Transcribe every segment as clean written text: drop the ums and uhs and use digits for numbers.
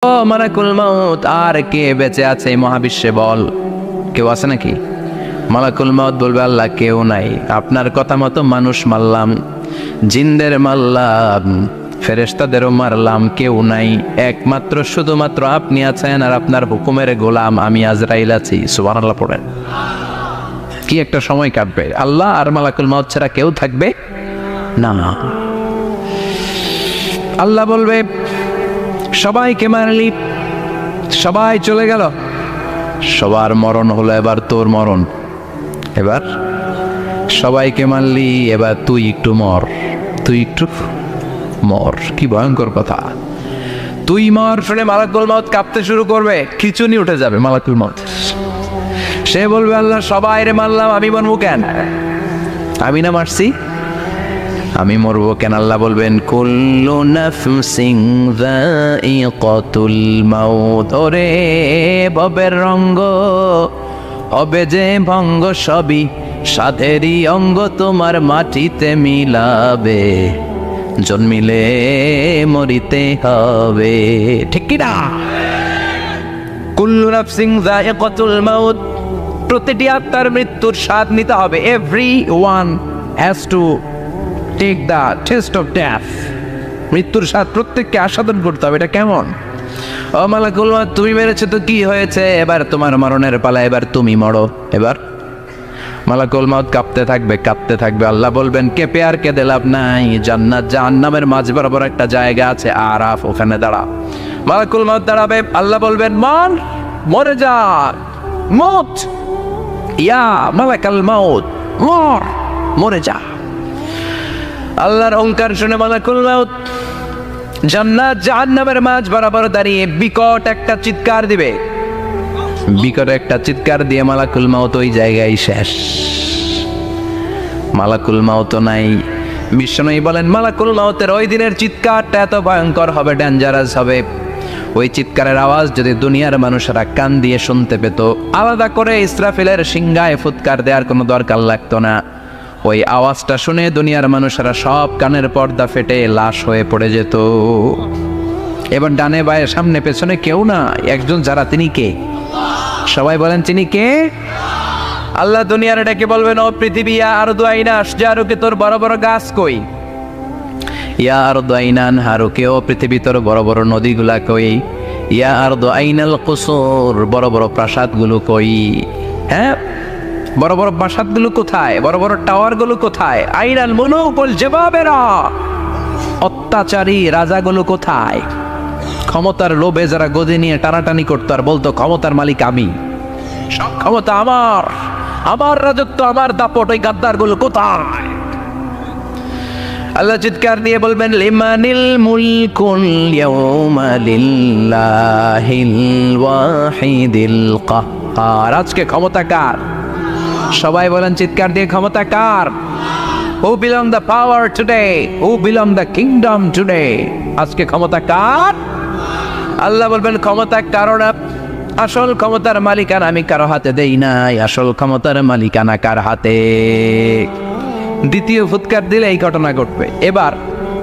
ও মালাকুল মাউত, আর কে বেঁচে আছে এই মহাবিশ্বে? বল, কেউ আছে নাকি? মালাকুল মাউত বলবে, আল্লাহ কেউ নাই। আপনার কথা মতো মানুষ মারলাম, জিনদের মারলাম, ফেরেশতাদেরও মারলাম, কেউ নাই। একমাত্র শুধুমাত্র আপনি আছেন, আর আপনার হুকুমের গোলাম আমি আজরাইল আছি। সুবহানাল্লাহ পড়েন। কি একটা সময় কাটবে! আল্লাহ আর মালাকুল মাউত ছাড়া কেউ থাকবে না। আল্লাহ বলবে, সবাইকে মারলি, সবাই চলে গেল, সবার মরণ হলো, এবার তোর মরণ। এবার সবাইকে মারলি, এবার তুই একটু মর, তুই একটু মর। কি ভয়ঙ্কর কথা! তুই মর শুনে মালাকুল মাউত কাঁপতে শুরু করবে, খিচুনি উঠে যাবে মালাকুল মাউত। সে বলবে, আল্লাহ সবাই রে মারলাম, আমি মরবো কেন? আমি না মারছি, আমি মরবো কেন? আল্লাহ বলবেন, কুল্লু নাফসিন যায়িকাতুল মাউত। ওরে ভবের রঙ্গ, হবে যে ভঙ্গ, সবই সাধেরই অঙ্গ, তোমার মাটিতে মিলাবে, জন্মিলে মরিতে হবে। ঠিক কি না? কুল্লু নাফসিন যায়িকাতুল মাউত, প্রতিটি আত্মার মৃত্যুর স্বাদ নিতে হবে। Everyone has to take the test of death. মৃত্যুর স্বাদ প্রত্যেককে আস্বাদন করতে হবে। এটা কেমন? ও মালাকুল মাউত, তুমি মেরেছো তো কি হয়েছে? এবার তোমার মরণের পালা, এবার তুমি মরো। এবার মালাকুল মাউত কাঁপতে থাকবে, কাঁপতে থাকবে। আল্লাহ বলবেন, কেঁপে আর কেঁদে লাভ নাই, জান্নাত জাহান্নামের মাঝ বরাবর একটা জায়গা আছে, আরাফ, ওখানে দাঁড়া। মালাকুল মাউত দাঁড়াবে, আল্লাহ বলবেন, মর, মরে যা, মত ইয়া মালাকুল মাউত, মর, মরে যা। আল্লাহর ওঙ্কার শুনে মালাকুল মাউত জান্নাত জাহান্নামের মাঝ বরাবর দাঁড়িয়ে বিকট একটা চিৎকার দিবে। বিকট একটা চিৎকার দিয়ে মালাকুল মাউত ওই জায়গায় শেষ। মালাকুল মাউত নাই। বিশ্বনবী বলেন, মালাকুল মাউতের ওই দিনের চিৎকারটা এত ভয়ঙ্কর হবে, ডেঞ্জারাস হবে। ওই চিৎকারের আওয়াজ যদি দুনিয়ার মানুষেরা কান দিয়ে শুনতে পেত, আলাদা করে ইসরাফিলের সিংহায় ফুৎকার দেওয়ার কোনো দরকার লাগতো না। ওই আওয়াজটা শুনে দুনিয়ার মানুষেরা সব কানের পর্দা ফেটে লাশ হয়ে পড়ে যেত। এবার ডানে বায়ে সামনে পেছনে কেউ না, একজন যারা, তিনি কে? সবাই বলেন, তিনি কে? আল্লাহ দুনিয়ার ডেকে বলবেন, ও পৃথিবী, ইয়া আরদু আইনা আশজারুকে, তোর বড় বড় গাছ কই? ইয়া আরদু আইনা আনহারুকে, ও পৃথিবী, তোর বড় বড় নদীগুলা কই? ইয়া আরদু আইনাল কুসুর, বড় বড় প্রাসাদগুলো কই? হ্যাঁ, বড় বড় প্রাসাদগুলো কোথায়? বড় বড় টাওয়ারগুলো কোথায়? আইনাল মুলুক ওয়াল জাবাবেরা, অত্যাচারী রাজাগুলো কোথায়? ক্ষমতার লোভে যারা গদি নিয়ে টানাটানি করতো আর বলতো, ক্ষমতার মালিক আমি, সব ক্ষমতা আমার, আমার রাজত্ব, আমার দাপট, ওই গাদ্দারগুলো কোথায়? আল্লাহ চিৎকার দিয়ে বলবেন, লিমানিল মুলকুল ইয়াউমা লিল্লাহিল ওয়াহিদিল কাহ্হার। আজকে ক্ষমতা কার? সবাই বলেন চিৎকার দিয়ে, ক্ষমতা কার? Who belong the power today? Who belong the kingdom today? আজকে ক্ষমতা কার? আল্লাহ বলবেন, ক্ষমতা কারো না, আসল ক্ষমতার মালিকানা আমি কারো হাতে দেই নাই। আসল ক্ষমতার মালিকানা কার হাতে? দ্বিতীয় ফুৎকার দিলে এই ঘটনা ঘটবে। এবার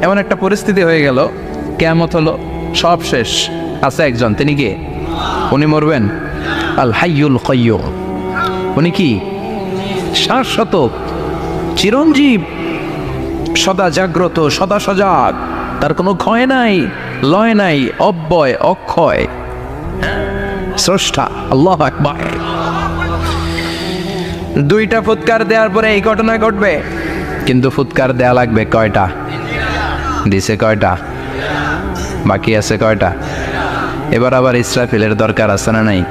এমন একটা পরিস্থিতি হয়ে গেল, কিয়ামত হলো, সব শেষ। আছে একজন, তিনি কে? উনি মরবেন, আল হাইয়ুল কাইয়্যুম। উনি কি? শাশ্বত, চিরঞ্জীব, সদা জাগ্রত, সদা সজাগ, তার কোনো ক্ষয় নাই, লয় নাই, অব্যয়, অক্ষয়, স্রষ্টা। আল্লাহু আকবার। দুইটা ফুৎকার দেওয়ার পরে এই ঘটনা ঘটবে, কিন্তু ফুৎকার দেয়া লাগবে কয়টা? দিছে কয়টা? বাকি আছে কয়টা? এবার আবার ইসরাফিলের দরকার আছে না নাই?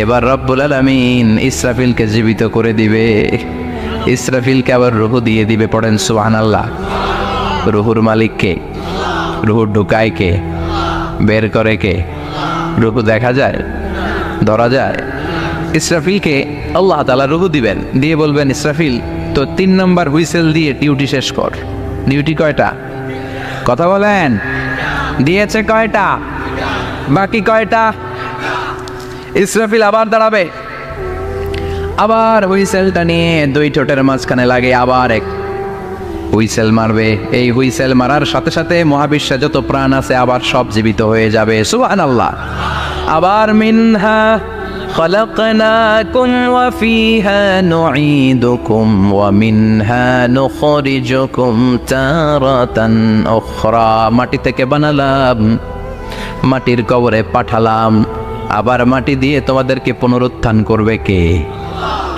এবার রব্বুল আলামিন ইসরাফিলকে জীবিত করে দিবে। ইসরাফিলকে আবার রুহু দিয়ে দিবে। পড়েন সুবহানাল্লাহ। রুহুর মালিক কে? রুহু ঢুকায় কে? বের করে কে? রুহু দেখা যায়, ধরা যায়? ইসরাফিলকে আল্লাহ তাআলা রুহু দিবেন, দিয়ে বলবেন, ইসরাফিল, তো 3 নম্বর হুইসেল দিয়ে ডিউটি শেষ কর। ডিউটি কয়টা? কথা বলেন, দিয়েছে কয়টা? বাকি কয়টা? ইসরাফিল আবার দাঁড়াবে, আবার হুইসেলটা নিয়ে দুই ঠোঁটের মাঝখানে লাগে, আবার এক হুইসেল মারবে, এই হুইসেল মারার সাথে সাথে মহাবিশ্বে যত প্রাণ আছে আবার সব জীবিত হয়ে যাবে। সুবহানাল্লাহ। আবার মিনহা خلقناكم وفيها نعيدكم ومنها نخرجكم تارة أخرى। মাটি থেকে বানালাম, মাটির কবরে পাঠালাম, আবার মাটি দিয়ে তোমাদেরকে পুনরুত্থান করবে কে?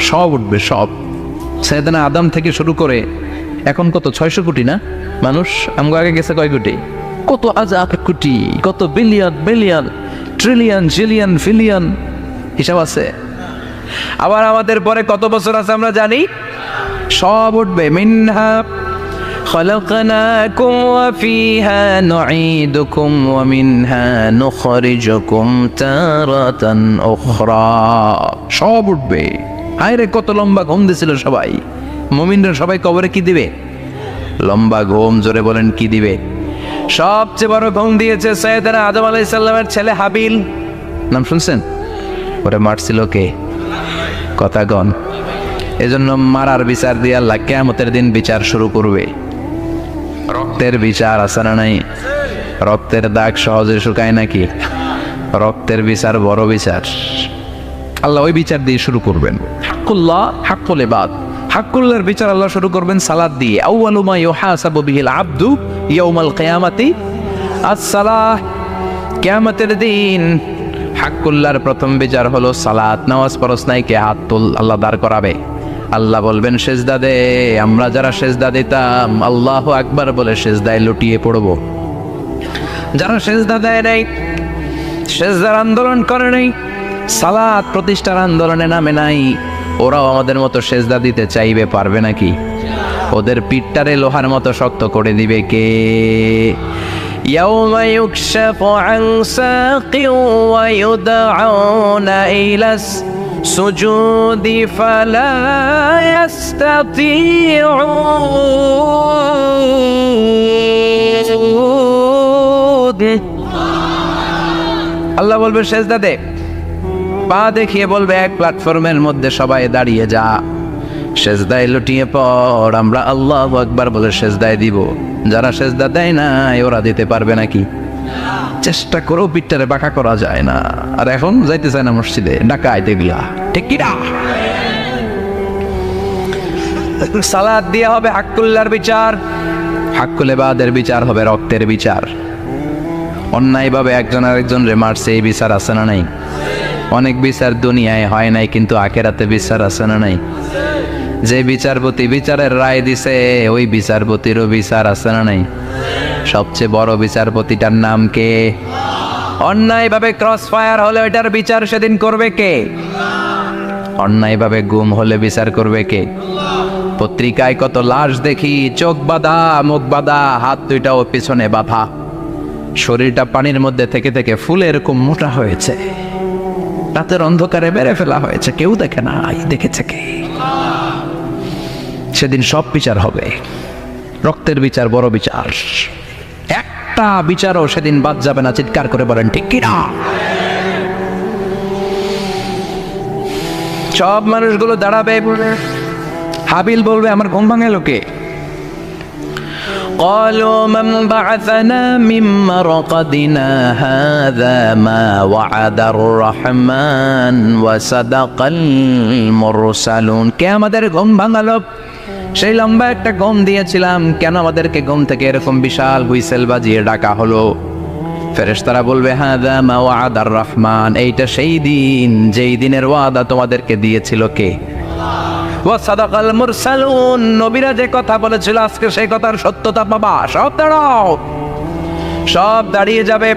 সব উঠবে, সব। সাইয়েদনা আদম থেকে শুরু করে এখন কত 600 কোটি না মানুষ? আমগো আগে গেছে কয় কোটি? কত হাজার কোটি, কত billion billion trillion zillion pillion, হিসাব আছে। আবার আমাদের পরে কত বছর আছে আমরা জানি? সব উঠবে। মিনহা خلقناكم وفيها نعيدكم ومنها نخرجكم تارة أخرى। সব উঠবে। আরে কত লম্বা ঘুম দিছিল সবাই। মুমিনরা সবাই কবরে কি দিবে? লম্বা ঘুম। জোরে বলেন কি দিবে? সবচেয়ে বড় ঘুম দিয়েছে সাইয়েদনা আদম আলাইহিস সালামের ছেলে হাবিল। নাম শুনছেন? ওরে মারছিল কে? কথা গণ। এজন্য মারার বিচার দিয়ে আল্লাহ কিয়ামতের দিন বিচার শুরু করবে। রক্তের বিচার আছে না নাই? রক্তের দাগ সহজে শুকায় নাকি? রক্তের বিচার বড় বিচার। আল্লাহ ওই বিচার দিয়ে শুরু করবেন। হাক্কুল্লাহ হাক্কুল ইবাদ। হাক্কুল্লাহর বিচার আল্লাহ শুরু করবেন সালাত দিয়ে। আউয়ালু মা ইউহাসাবু বিহিল আবদু ইয়াউমাল কিয়ামাতি আস-সালাহ। কিয়ামতের দিন হাক্কুল্লাহর প্রথম বিচার হলো সালাত। নামাজ পড়স নাই কে? হাত তুল। আল্লাহ দাঁড় করাবে। আল্লাহ বলবেন সেজদা দে। আমরা যারা সেজদা দিতাম আল্লাহু আকবার বলে সেজদায় লুটিয়ে পড়ব। যারা সেজদা দেয় নাই, সেজদার আন্দোলন করে নাই, সালাত প্রতিষ্ঠার আন্দোলনে নামে নাই, ওরাও আমাদের মতো সেজদা দিতে চাইবে, পারবে নাকি? ওদের পিঠটারে লোহার মতো শক্ত করে দিবে কে? يوم يكشف عن ساق ويدعون إلى السجود فلا يستطيعون। আল্লাহ বলবে সেজদা দে। পা দেখিয়ে বলবে এক প্ল্যাটফর্মের মধ্যে সবাই দাঁড়িয়ে যা, সেজদায় লুটিয়ে পড়। আমরা আল্লাহু আকবার বলে সেজদায় দিব। যারা সেজদা দেয় না ওরা দিতে পারবে নাকি? চেষ্টা করেও পিঠটারে বাঁকা করা যায় না। আর এখন যাইতে চায় না মসজিদে, ডাকাইতে গিয়া, ঠিক কি না? সালাত দিয়া হবে হাক্কুল্লাহর বিচার, হাক্কুল ইবাদের বিচার হবে রক্তের বিচার। অন্যায়ভাবে একজন আরেকজনরে মারছে, এই বিচার আছে না নাই? অনেক বিচার দুনিয়ায় হয় নাই, কিন্তু আখিরাতে বিচার আছে না নাই? যে বিচারপতি বিচারের রায় দিছে ওই বিচারপতিরও বিচার আছে না নাই? সবচেয়ে বড় বিচারপতিটার নাম কে? অন্যায়ভাবে ক্রস ফায়ার হলে ওইটার বিচার সেদিন করবে কে? অন্যায়ভাবে গুম হলে বিচার করবে কে? পত্রিকায় কত লাশ দেখি, চোখ বাঁধা, মুখ বাঁধা, হাত দুইটাও পিছনে বাঁধা, শরীরটা পানির মধ্যে থেকে থেকে ফুলে এরকম মোটা হয়েছে, রাতের অন্ধকারে মেরে ফেলা হয়েছে, কেউ দেখে না, দেখেছে কে? সেদিন সব বিচার হবে। রক্তের বিচার বড় বিচার। একটা বিচারও সেদিন বাদ যাবে না। চিৎকার করে বলেন ঠিক কি না? সব মানুষগুলো দাঁড়াবে। হাবিল বলবে আমার ঘুম ভাঙালো কে? قالوا من بعثنا من مرقدنا هذا ما وعد الرحمن وصدق المرسلون। কে আমাদের ঘুম ভাঙালো? সেই লম্বা একটা ঘুম দিয়েছিলাম, কেন আমাদেরকে ঘুম থেকে এরকম বিশাল হুইসেল বাজিয়ে ডাকা হলো? ফেরেশতারা বলবে হাযা মা ওয়াদার রহমান, এইটা সেই দিন যেই দিনের ওয়াদা তোমাদেরকে দিয়েছিল কে? ওয়া সাদাকাল মুরসালুন, নবীরা যে কথা বলেছিল আজকে সেই কথার সত্যতা পাবা। সব দাঁড়াও, সব দাঁড়িয়ে যাবে।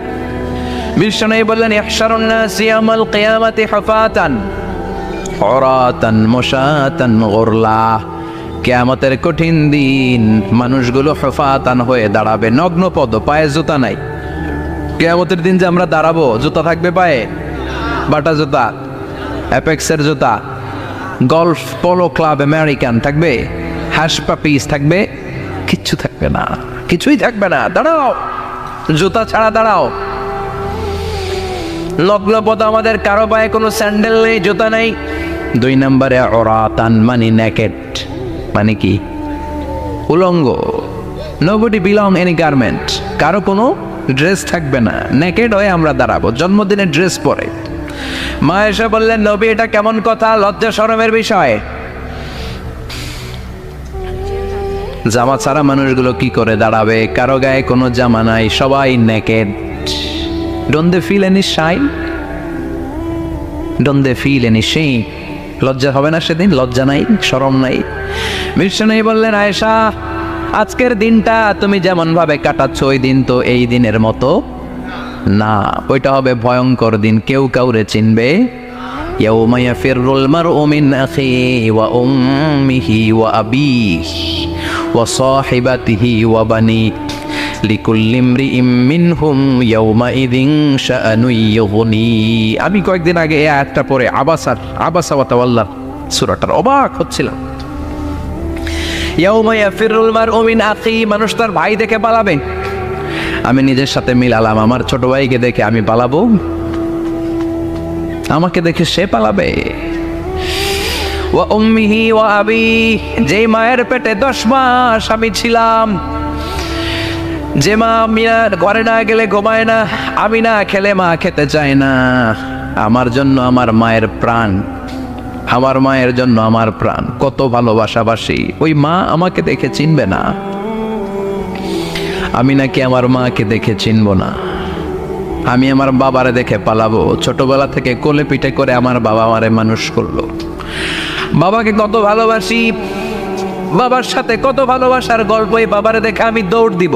বিশ্বনবী বললেন ইহশারুন নাস ইয়াউমাল কিয়ামাতি হুফাতান উরাতান মুশাতান গুরলা। কিয়ামতের কঠিন দিন মানুষগুলো হুফাতান হয়ে দাঁড়াবে, নগ্ন পদ, পায়ে জুতা নাই। কিয়ামতের দিন যে আমরা দাঁড়াবো, জুতা থাকবে পায়ে? বাটা জুতা, অ্যাপেক্সের জুতা, গলফ পোলো ক্লাব আমেরিকান থাকবে? হ্যাশ পাপিস থাকবে? কিচ্ছু থাকবে না, কিছুই থাকবে না। দাঁড়াও, জুতা ছাড়া দাঁড়াও। নগ্নপদ, আমাদের কারো পায়ে কোনো স্যান্ডেল নেই, জুতা নেই। 2 নম্বরে ওরাতান মানে নেকেড, মানে কি? উলঙ্গ, নোবডি বিলং এনি গার্মেন্ট, কারো কোনো ড্রেস থাকবে না, নেকেড হয়ে আমরা দাঁড়াবো, জন্মদিনের ড্রেস পরে। মা এসে বললেন, নবী এটা কেমন কথা, লজ্জা শরমের বিষয়। জামা ছাড়া মানুষগুলো কি করে দাঁড়াবে, কারো গায়ে কোনো জামা নাই, সবাই naked. Don't they feel any shy, don't they feel any shame? লজ্জা হবে না সেদিন? লজ্জা নাই, শরম নাই? বিষ্ণু বললেন, আয়েশা আজকের দিনটা তুমি যেমন ভাবে কাটাচ্ছ ওই দিন তো এই দিনের মতো না, ওইটা হবে ভয়ঙ্কর দিন, কেউ কাউরে চিনবে। ইয়াউমা ইয়াফিরুল মারউ মিন আখিহি ওয়া উম্মিহি ওয়া আবিহি ওয়া সাহিবাতিহি ওয়া বানিহি লিকুল্লি ইমরিইম মিনহুম ইয়াউমাইযিন শাআনুন ইউগনি। আমি কয়েকদিন আগে এই আয়াতটা পড়ে আবাসা ওয়া তাওয়াল্লা সূরাটার অবাক হচ্ছিলাম। ইয়াউমা ইয়াফিরুল মারউ মিন আখিহি, মানুষ তার ভাই দেখে পালাবে। আমি নিজের সাথে মিলালাম, আমার ছোট ভাইকে দেখে আমি পালাবো? আমাকে দেখে সে পালাবে? ওয়া উম্মিহি ওয়া আবিহি, যেই মায়ের পেটে 10 মাস আমি ছিলাম, যে মা মিয়ার ঘরে না গেলে ঘুমায় না, আমি না খেলে মা খেতে চায় না, আমার জন্য আমার মায়ের প্রাণ, আমার মায়ের জন্য আমার প্রাণ, কত ভালোবাসাবাসী। ওই মা আমাকে দেখে চিনবে না, আমি নাকি আমার মাকে দেখে চিনব না। আমি আমার বাবারে দেখে পালাবো। ছোটবেলা থেকে কোলে পিঠে করে আমার বাবা আমারে মানুষ করলো, বাবাকে কত ভালোবাসি, বাবার সাথে কত ভালোবাসার গল্প, এই বাবারে দেখে আমি দৌড় দিব,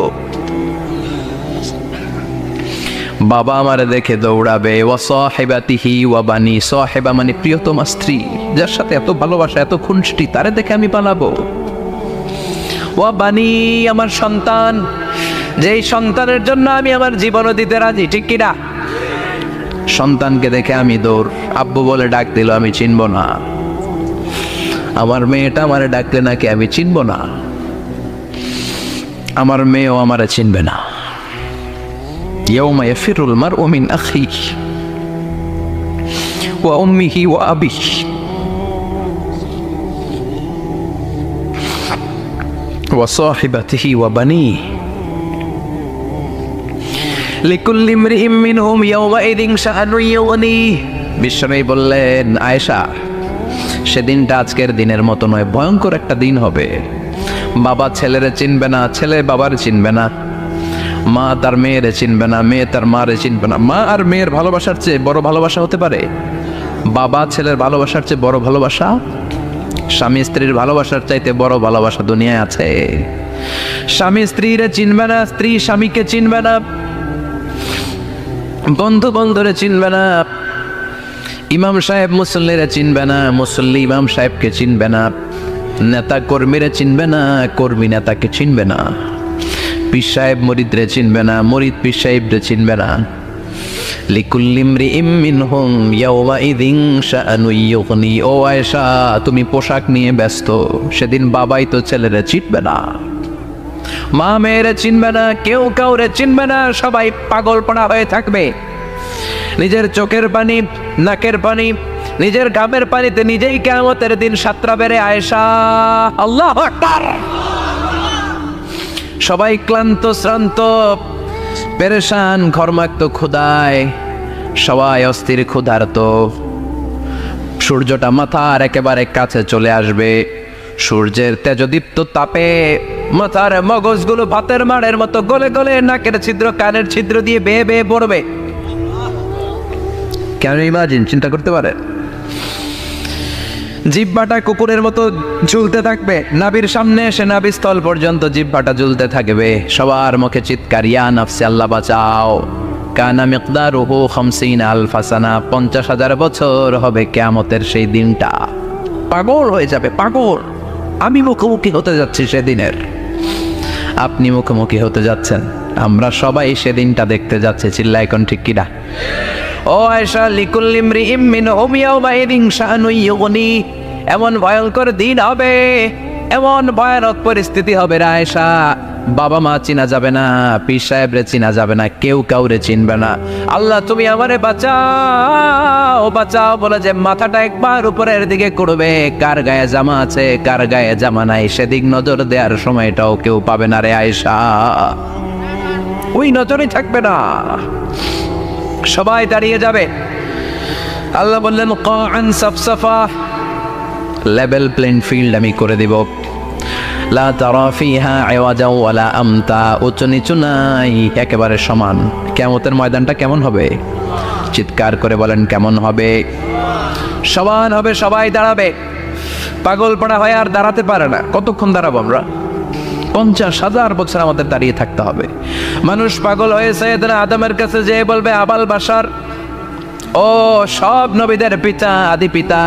বাবা আমারে দেখে দৌড়াবে। ওয়া সাহিবাতিহি ওয়া বানি, সাহিবা মানে প্রিয়তমা স্ত্রী, যার সাথে এত ভালোবাসা এত খুনসুটি, তারে দেখে আমি পালাবো। ওয়া বানি, আমার সন্তান, যেই সন্তানের জন্য আমি আমার জীবনও দিতে রাজি, ঠিক কিনা? সন্তানকে দেখে আমি দৌড়। আব্বু বলে ডাক দিল, আমি চিনব না। আমার মেয়েটা আমারে ডাকলে নাকি আমি চিনব না, আমার মেয়েও আমারে চিনবে না। ইয়াউমা ইয়াফিরুল মারউ মিন আখিহি ওয়া উম্মিহি ওয়া আবিহি ওয়া সাহিবাতিহি ওয়া বানিহি লিকুল্লি ইমরিইম মিনহুম ইয়াউমাইযিন শাআনুন ইউগনি। বিষ্ণু বললেন, আয়েশা সেদিনটা আজকের দিনের মতো নয়, ভয়ঙ্কর একটা দিন হবে। বাবা ছেলেরে চিনবে না, ছেলে বাবার চিনবে না, মা তার মেয়েরে চিনবে না, মেয়ে তার মারে চিনবে না। মা আর মেয়ের ভালোবাসার চেয়ে বড় ভালোবাসা হতে পারে? বাবা ছেলের ভালোবাসার চেয়ে বড় ভালোবাসা? স্বামী স্ত্রীর ভালোবাসার চাইতে বড় ভালোবাসা দুনিয়ায় আছে? স্বামী স্ত্রীরে চিনবে না, স্ত্রী স্বামীকে চিনবে না, বন্ধু বন্ধুরে চিনবে না, ইমাম সাহেব মুসল্লিরে চিনবে না, মুসল্লি ইমাম সাহেবকে চিনবে না, নেতা কর্মীরে চিনবে না, কর্মী নেতাকে চিনবে না, পীর সাহেব মুরিদরে চিনবে না, মুরিদ পীর সাহেবরে চিনবে না। লিকুল্লি ইমরিইম মিনহুম ইয়াউমাইযিন শাআনুন ইউগনি। ও আয়েশা, তুমি পোশাক নিয়ে ব্যস্ত, সেদিন বাবাই তো ছেলেরে চিনবে না, মা মেয়েরে চিনবে না, কেউ কাউরে চিনবে না, সবাই পাগলপনা হয়ে থাকবে। নিজের চোখের পানি, নাকের পানি, নিজের ঘামের পানিতে নিজেই কিয়ামতের দিন সাতরা বেড়ে। আয়েশা, আল্লাহু আকবার। সবাই ক্লান্ত শ্রান্ত পেরেশান, ঘর্মাক্ত ক্ষুধায়, সবাই অস্থির ক্ষুধার্ত। সূর্যটা মাথার একেবারে কাছে চলে আসবে, সূর্যের তেজদীপ্ত তাপে মাথার মগজগুলো ভাতের মাড়ের মতো গলে গলে নাকের ছিদ্র কানের ছিদ্র দিয়ে বেয়ে বেয়ে পড়বে। কেন ইমাজিন, চিন্তা করতে পারে? জিহ্বাটা কুকুরের মতো ঝুলতে থাকবে, নাভির সামনে এসে নাভিস্থল পর্যন্ত জিহ্বাটা ঝুলতে থাকবে। সবার মুখে চিৎকার, ইয়া নাফসি, আল্লাহ বাঁচাও। কানা মিকদারুহু 50,000 সানা, 50,000 বছর হবে কিয়ামতের সেই দিনটা। পাগল হয়ে যাবে, পাগল। আমি মুখোমুখি হতে যাচ্ছি সেদিনের, আপনি মুখোমুখি হতে যাচ্ছেন, আমরা সবাই সেদিনটা দেখতে যাচ্ছি। চিল্লায় কোন ঠিক কিনা? ও আয়েশা, লিকুল্লি ইমরিইম মিনহুম ইয়াউমাইযিন শাআনুন ইউগনি, এমন ভয়ঙ্কর দিন হবে এমন ভয়ানক পরিস্থিতি হবে রে আয়েশা, বাবা মা চিনা যাবে না, পীর সাহেবরে চিনা যাবে না, কেউ কাউরে চিনবে না। আল্লাহ তুমি আমারে বাঁচাও বাঁচাও বলে যে মাথাটা একবার উপরের দিকে করবে, কার গায়ে জামা আছে কার গায়ে জামা নাই সেদিক নজর দেওয়ার সময়টাও কেউ পাবে না রে আয়েশা, ওই নজরই থাকবে না, সবাই দাঁড়িয়ে যাবে। আল্লাহ বললেন কাআন সাফসাফা, লেভেল প্লেইং ফিল্ড আমি করে দিব, লা তারা ফিহা আওয়াজা ওয়ালা আমতা, উঁচু নিচু নাই, একেবারে সমান। কিয়ামতের ময়দানটা কেমন হবে? চিৎকার করে বলেন কেমন হবে? সমান হবে, সবাই দাঁড়াবে। পাগল পড়া হয় আর দাঁড়াতে পারে না। কতক্ষণ দাঁড়াবো আমরা? 50,000 বছর আমাদের দাঁড়িয়ে থাকতে হবে। মানুষ পাগল হয়ে সাইয়েদনা আদমের কাছে যেয়ে বলবে আবাল বাশার, ও সব নবীদের পিতা আদি পিতা,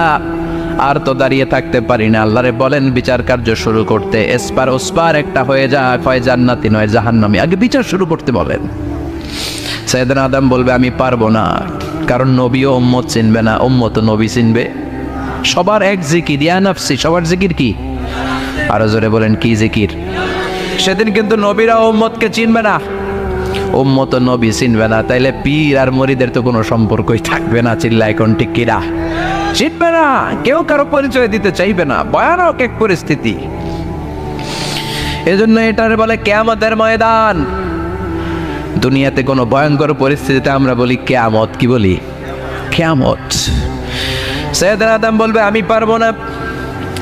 আর তো দাঁড়িয়ে থাকতে পারি না, আল্লাহরে বলেন বিচার কার্য শুরু করতে। এসপার ওসপার একটা হয়ে যাক, হয় জান্নাতি নয় জাহান্নামী, আগে বিচার শুরু করতে বলেন। সাইয়েদনা আদম বলবে আমি পারবো না, কারণ নবীও উম্মত চিনবে না, উম্মত নবী চিনবে। সবার এক জিকির, ইয়া নাফসি, সবার জিকির কি? আরো জোরে বলেন কি জিকির? সেদিন কিন্তু নবীরা উম্মতকে চিনবে না, উম্মত নবী চিনবে না, তাইলে পীর আর মুরিদের তো কোনো সম্পর্কই থাকবে না। চিল্লায় কোন ঠিক কিরা? চিনবে না, কেউ কারো পরিচয় দিতে চাইবে না, ভয়ানক এক পরিস্থিতি। এজন্য এটার বলে কিয়ামতের ময়দান। দুনিয়াতে কোনো ভয়ঙ্কর পরিস্থিতিতে আমরা বলি কিয়ামত, কি বলি? কিয়ামত। সাইয়েদনা আদম বলবে আমি পারবো না,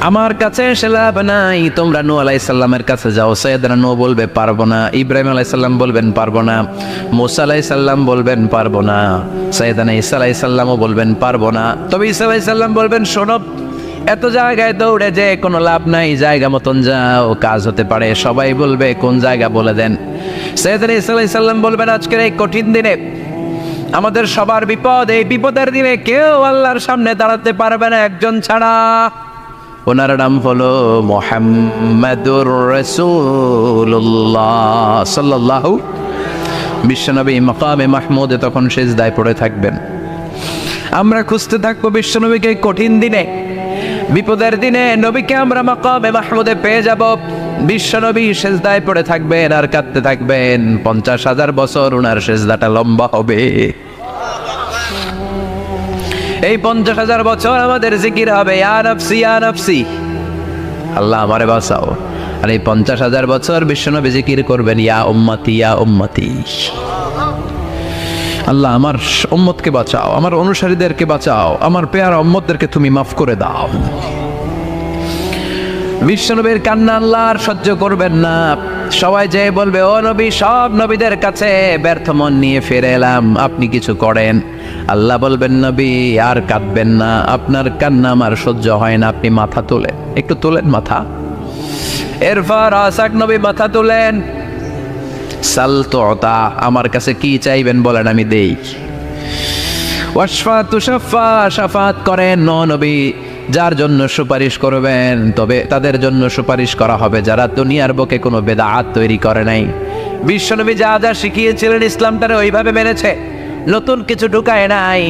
আমার কাছে এসে লাভ নাই, তোমরা নূহ আলাইহিস সালামের কাছে যাও। সাইয়েদনা নূহ বলবে পারবো না, ইব্রাহিম আলাইহিস সালাম বলবেন পারবো না, মূসা আলাইহিস সালাম বলবেন পারবো না, সাইয়েদনা ঈসা আলাইহিস সালামও বলবেন পারবো না। তবে ঈসা আলাইহিস সালাম বলবেন শোনো, এত জায়গায় দৌড়ে যে কোনো লাভ নাই, জায়গা মতন যাও, কাজ হতে পারে। সবাই বলবে কোন জায়গা বলে দেন। সাইয়েদনা ঈসা আলাইহিস সালাম বলবেন আজকের এই কঠিন দিনে আমাদের সবার বিপদ, এই বিপদের দিনে কেউ আল্লাহর সামনে দাঁড়াতে পারবে না একজন ছাড়া, ওনার নাম হলো মুহাম্মাদুর রাসূলুল্লাহ সাল্লাল্লাহু। বিশ্বনবী মাকামে মাহমুদে তখন সিজদায় পড়ে থাকবেন। আমরা খুঁজতে থাকবো বিশ্বনবীকে কঠিন দিনে, বিপদের দিনে নবীকে আমরা মাকামে মাহমুদে পেয়ে যাব। বিশ্বনবী সিজদায় পড়ে থাকবেন আর কাঁদতে থাকবেন। 50,000 বছর ওনার সিজদাটা লম্বা হবে। এই 50,000 বছর আমাদের জিকির হবে ইয়া নাফসি ইয়া নাফসি, আল্লাহ আমারে বাঁচাও। আর এই 50,000 বছর বিশ্বনবী জিকির করবেন ইয়া উম্মতি ইয়া উম্মতি, আল্লাহ আমার উম্মতকে বাঁচাও, আমার অনুসারীদেরকে বাঁচাও, আমার পেয়ারা উম্মতদেরকে তুমি মাফ করে দাও। বিশ্বনবীর কান্না আল্লাহ আর সহ্য করবেন না। সবাই যে বলবে ও নবী, সব নবীদের কাছে ব্যর্থ মন নিয়ে ফিরে এলাম, আপনি কিছু করেন। আল্লাহ বলবেন নবী আর কাঁদবেন না, আপনার কান্না আমার সহ্য হয় না, আপনি মাথা তোলেন, একটু তোলেন মাথা। এরপর আসাক নবী মাথা তোলেন। সাল তুতা, আমার কাছে কি চাইবেন বলেন আমি দেই। ওয়াশফা তুশাফা, শাফাত করেন। নবী যার জন্য সুপারিশ করবেন, তবে তাদের জন্য সুপারিশ করা হবে যারা দুনিয়ার বুকে কোনো বেদাত তৈরি করে নাই। বিশ্বনবী যা যা শিখিয়েছিলেন ইসলামটারে ওইভাবে মেনেছে, নতুন কিছু ঢুকায় নাই।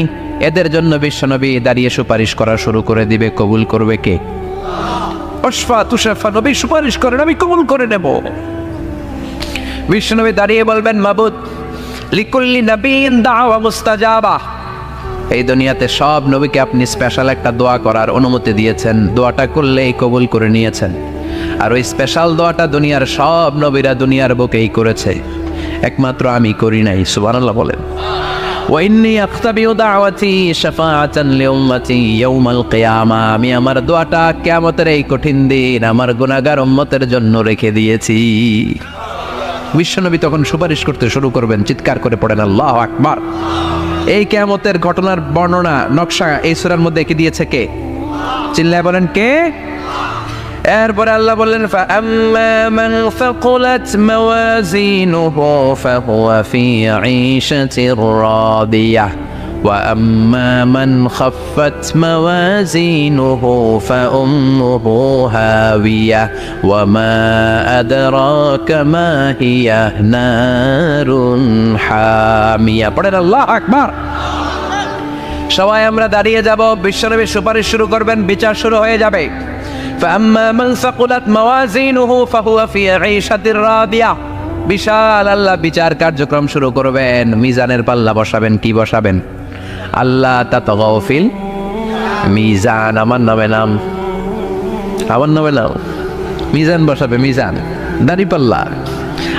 এদের জন্য বিশ্বনবী দাঁড়িয়ে সুপারিশ করা শুরু করে দিবে। কবুল করবে কে? ওয়াশফা তুশাফা, নবী সুপারিশ করেন, আমি কবুল করে নেব। বিশ্বনবী দাঁড়িয়ে বলবেন মাবুদ লিকুল্লি নবিয়্যিন দাওয়া মুস্তাজাবা, এই দুনিয়াতে সব নবীকে আপনি স্পেশাল একটা দোয়া করার অনুমতি দিয়েছেন, দোয়াটা করলেই কবুল করে নিয়েছেন। আর ওই স্পেশাল দোয়াটা দুনিয়ার সব নবীরা দুনিয়ার বুকেই করেছে, একমাত্র আমি করি নাই। সুবহানাল্লাহ বলেন। ওয়া ইন্নী আখতাবিউ দাওয়াতি শাফাআতান লিউম্মতি ইয়াউমাল কিয়ামা, আমি আমার দোয়াটা কিয়ামতের এই কঠিন দিন আমার গুনাহগার উম্মতের জন্য রেখে দিয়েছি। বিশ্বনবী তখন সুপারিশ করতে শুরু করবেন। চিৎকার করে পড়েন আল্লাহু আকবার। এই কিয়ামতের ঘটনার বর্ণনা নকশা এই সূরার মধ্যে এঁকে দিয়েছে কে? চিল্লায় বলেন কে? এরপরে আল্লাহ বললেন ফাআম্মা মান ফাকুলাত মাওয়াজিনুহু ফাহুয়া ফি ঈশাতির রাদিয়াহ ওয়া আম্মা মান খাফফাত মাওয়াজিনুহু ফাউম্মুহু হাওিয়াহ ওয়া মা আদরাকা মা হিয়া নারুন হামিয়া। পড়েন আল্লাহু আকবার। সবাই আমরা দাঁড়িয়ে যাব, বিশ্বনবী সুপারিশ শুরু করবেন, বিচার শুরু হয়ে যাবে। فأما من ثقلت موازينه فهو في عيشة راضية। বিশাল আল্লাহ বিচার কার্যক্রম শুরু করবেন, মিজানের পাল্লা বসাবেন। কি বসাবেন? আল্লাহ তাতগাউ ফিল মিজান। আমার নামে নাম, আমার নামে নাম। মিজান বসাবে, মিজান দাড়ি পাল্লা।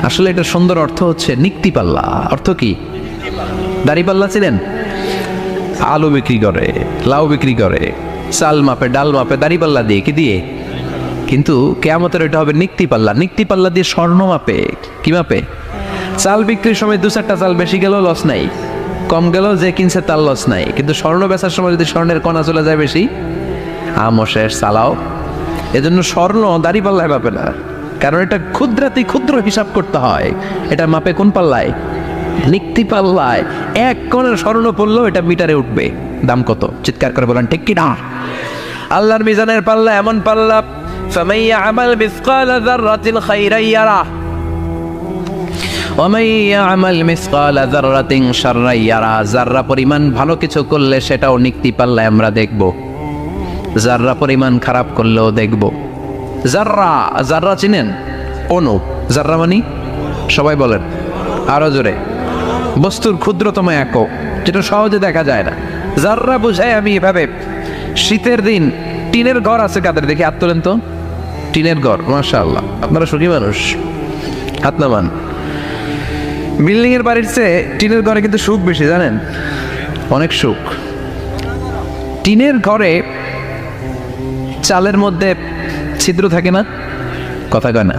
আসলে এটা সুন্দর অর্থ হচ্ছে নিক্তি পাল্লা। অর্থ কি? দাড়ি পাল্লা ছিলেন, আলু বিক্রি করে, লাউ বিক্রি করে, চাল মাপে, ডাল মাপে, দাড়ি পাল্লা দিয়ে। কি দিয়ে? কিন্তু কেয়ামতের এটা হবে নিক্তি পাল্লা। নিক্তি পাল্লা দিয়ে স্বর্ণ মাপে। কি মাপে? চাল বিক্রির সময় 2-4টা চাল বেশি গেল লস নাই, কম গেল যে কিনছে তার লস নাই। কিন্তু স্বর্ণ বেচার সময় যদি স্বর্ণের কণা চলে যায় বেশি, আমও শেষ, চালাও। এজন্য স্বর্ণ দাড়ি পাল্লায় মাপে না, কারণ এটা ক্ষুদ্রাতি ক্ষুদ্র হিসাব করতে হয়। এটা মাপে কোন পাল্লায়? নিক্তি পাল্লায়। 1 কণার স্বর্ণ পড়লেও এটা মিটারে উঠবে। দাম কত? চিৎকার করে বলেন ঠিক কি না? আল্লাহর মিজানের পাল্লা এমন পাল্লা, فمن يعمل مثقال ذرة خيرا يره ومن يعمل مثقال ذرة شرا يره। যাররা পরিমাণ ভালো কিছু করলে সেটাও নিক্তি পাল্লায় আমরা দেখব, যাররা পরিমাণ খারাপ করলেও দেখব। যাররা, যাররা চিনেন? অণু। যাররা মানে সবাই বলেন আরো জোরে। বস্তুর ক্ষুদ্রতম একক, যেটা সহজে দেখা যায় না। যাররা বুঝায় আমি এভাবে, শীতের দিন টিনের ঘর আছে কাদের? দেখি হাত তোলেন তো। টিনের ঘর, মাশাআল্লাহ, আপনারা সুখী মানুষ, হাত নামান। বিল্ডিং এর বাড়ির চেয়ে টিনের ঘরে কিন্তু সুখ বেশি, জানেন? অনেক সুখ। টিনের ঘরে চালের মধ্যে ছিদ্র থাকে না, কথা কয় না।